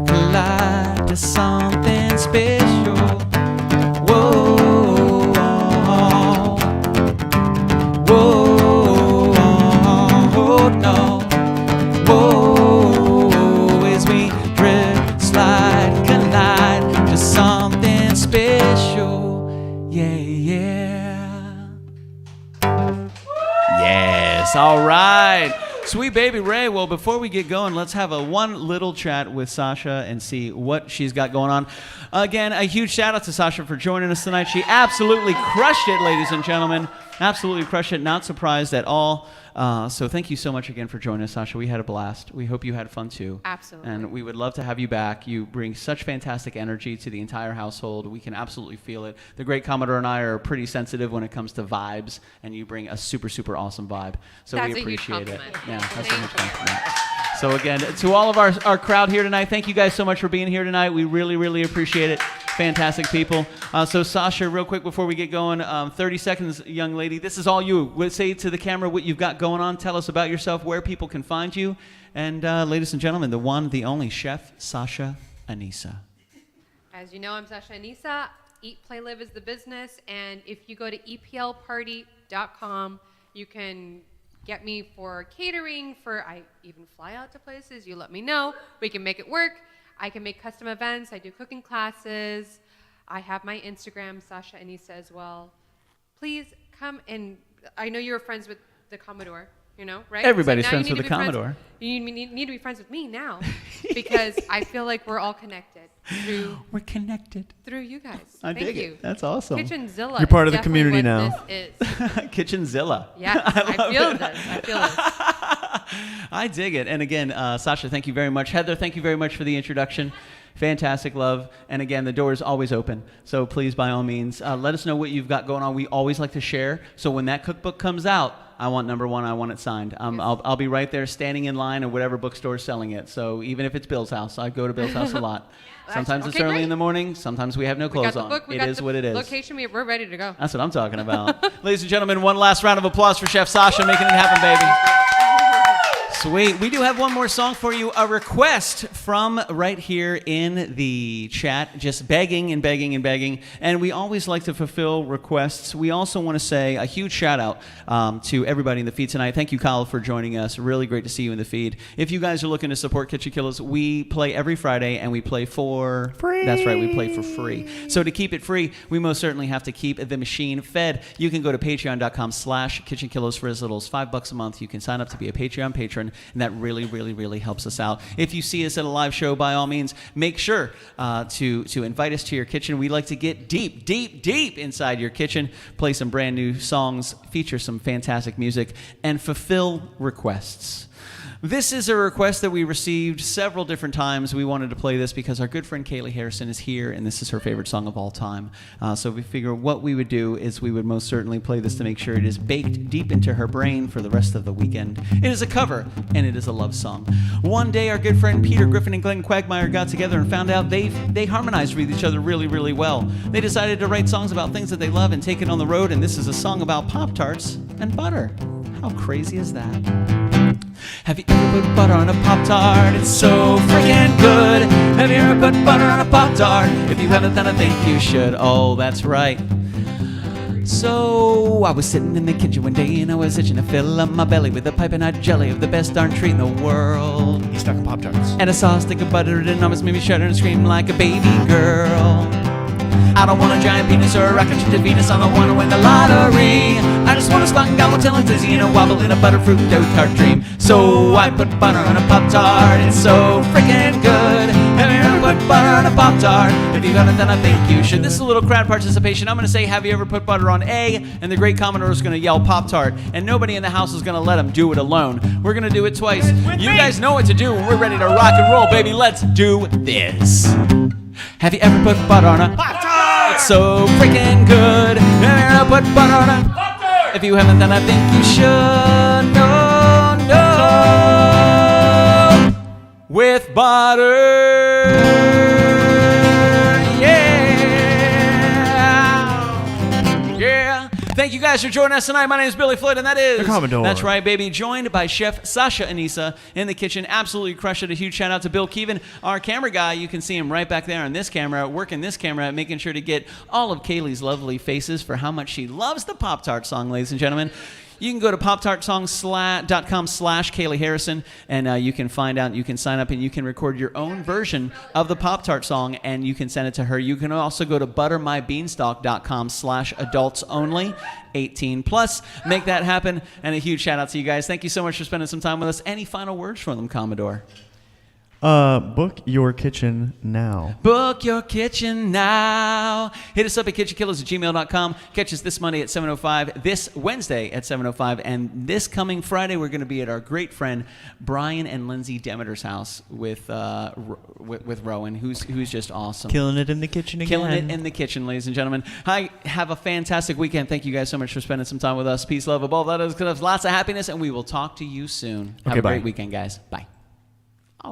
Collide to something special. Whoa. All right. Sweet baby Ray. Well, before we get going, let's have a one little chat with Sasha and see what she's got going on. Again, a huge shout out to Sasha for joining us tonight. She absolutely crushed it, ladies and gentlemen. Absolutely crushed it. Not surprised at all. So thank you so much again for joining us, Sasha. We had a blast. We hope you had fun too. Absolutely. And we would love to have you back. You bring such fantastic energy to the entire household. We can absolutely feel it. The great Commodore and I are pretty sensitive when it comes to vibes, and you bring a super, super awesome vibe. So That's we a huge appreciate it. compliment. Yeah, that's a Thank huge you. compliment. So again, to all of our crowd here tonight, thank you guys so much for being here tonight. We really, really appreciate it. Fantastic people. So Sasha, real quick before we get going, 30 seconds, young lady. This is all you. Say to the camera what you've got going on. Tell us about yourself, where people can find you. And ladies and gentlemen, the one, the only chef, Sasha Anesa. As you know, I'm Sasha Anesa. Eat, Play, Live is the business. And if you go to eplparty.com, you can get me for catering, I even fly out to places. You let me know. We can make it work. I can make custom events. I do cooking classes. I have my Instagram, Sasha Anesa, as well. Please come and I know you're friends with the Commodore, you know, right? Everybody's So now friends you with need the to be friends- Commodore. You need to be friends with me now because I feel like we're all connected We're connected. through you guys. I Thank dig you. it. That's awesome. KitchenZilla. You're part is of the definitely community what now. This is. KitchenZilla. Yes, I feel this. I feel this. I dig it. And again, Sasha, thank you very much. Heather, thank you very much for the introduction. Fantastic love. And again, the door is always open. So please, by all means, let us know what you've got going on. We always like to share. So when that cookbook comes out, I want number one. I want it signed. I'll be right there standing in line at whatever bookstore is selling it. So even if it's Bill's house, I go to Bill's house a lot. Sometimes it's early in the morning. Sometimes we have no clothes on. It is what it is. Location, we're ready to go. That's what I'm talking about. Ladies and gentlemen, one last round of applause for Chef Sasha making it happen, baby. Sweet. We do have one more song for you, a request from right here in the chat, just begging and begging and begging. And we always like to fulfill requests. We also want to say a huge shout out to everybody in the feed tonight. Thank you, Kyle, for joining us. Really great to see you in the feed. If you guys are looking to support Kitchen Killaz, we play every Friday and we play for free. That's right, we play for free. So to keep it free, we most certainly have to keep the machine fed. You can go to patreon.com/KitchenKillaz for as little as $5 a month. You can sign up to be a Patreon patron. And that really, really, really helps us out. If you see us at a live show, by all means, make sure to invite us to your kitchen. We like to get deep, deep, deep inside your kitchen, play some brand new songs, feature some fantastic music, and fulfill requests. This is a request that we received several different times. We wanted to play this because our good friend Kaylee Harrison is here, and this is her favorite song of all time. So we figure what we would do is we would most certainly play this to make sure it is baked deep into her brain for the rest of the weekend. It is a cover, and it is a love song. One day, our good friend Peter Griffin and Glenn Quagmire got together and found out they harmonized with each other really, really well. They decided to write songs about things that they love and take it on the road, and this is a song about Pop-Tarts and butter. How crazy is that? Have you ever put butter on a Pop-Tart? It's so freaking good. Have you ever put butter on a Pop-Tart? If you haven't, then I think you should. Oh, that's right. So I was sitting in the kitchen one day and I was itching to fill up my belly with a piping hot jelly of the best darn treat in the world. He's talking Pop-Tarts. And I saw a stick of butter and almost made me shudder and scream like a baby girl. I don't want a giant penis or a rocket ship to Venus. I don't want to win the lottery. I just want to spot and gobble till I'm dizzy and a wobble in a butterfruit dough tart dream. So I put butter on a Pop-Tart. It's so freaking good. Have you ever put butter on a Pop-Tart? If you haven't, then I think you should. This is a little crowd participation. I'm going to say, have you ever put butter on A? And the great Commodore is going to yell Pop-Tart. And nobody in the house is going to let him do it alone. We're going to do it twice. You guys know what to do. We're ready to rock and roll, baby. Let's do this. Have you ever put butter on a Pop-Tart? It's so freaking good. Have you ever put butter on a Pop-Tart? If you haven't, then I think you should. No, no. With butter. Yeah. Yeah. Thank you guys for joining us tonight. My name is Billy Floyd, and that is the Commodore. That's right, baby. Joined by Chef Sasha Anesa in the kitchen. Absolutely crushed it. A huge shout out to Bill Keevan, our camera guy. You can see him right back there on this camera, working this camera, making sure to get all of Kaylee's lovely faces for how much she loves the Pop-Tart song, ladies and gentlemen. You can go to poptartsong.com/Kaylee Harrison, and you can find out, you can sign up, and you can record your own version of the Pop-Tart song, and you can send it to her. You can also go to buttermybeanstalk.com/adults only, 18 plus. Make that happen, and a huge shout out to you guys. Thank you so much for spending some time with us. Any final words from them, Commodore? Book your kitchen now. Book your kitchen now. Hit us up at kitchenkillaz@gmail.com. Catch us this Monday at 7:05, this Wednesday at 7:05, and this coming Friday we're going to be at our great friend Brian and Lindsay Demeter's house with Rowan, who's just awesome. Killing it in the kitchen again. Killing it in the kitchen, ladies and gentlemen. Hi, have a fantastic weekend. Thank you guys so much for spending some time with us. Peace, love, above that, lots of happiness, and we will talk to you soon. Have a great weekend, guys. Bye.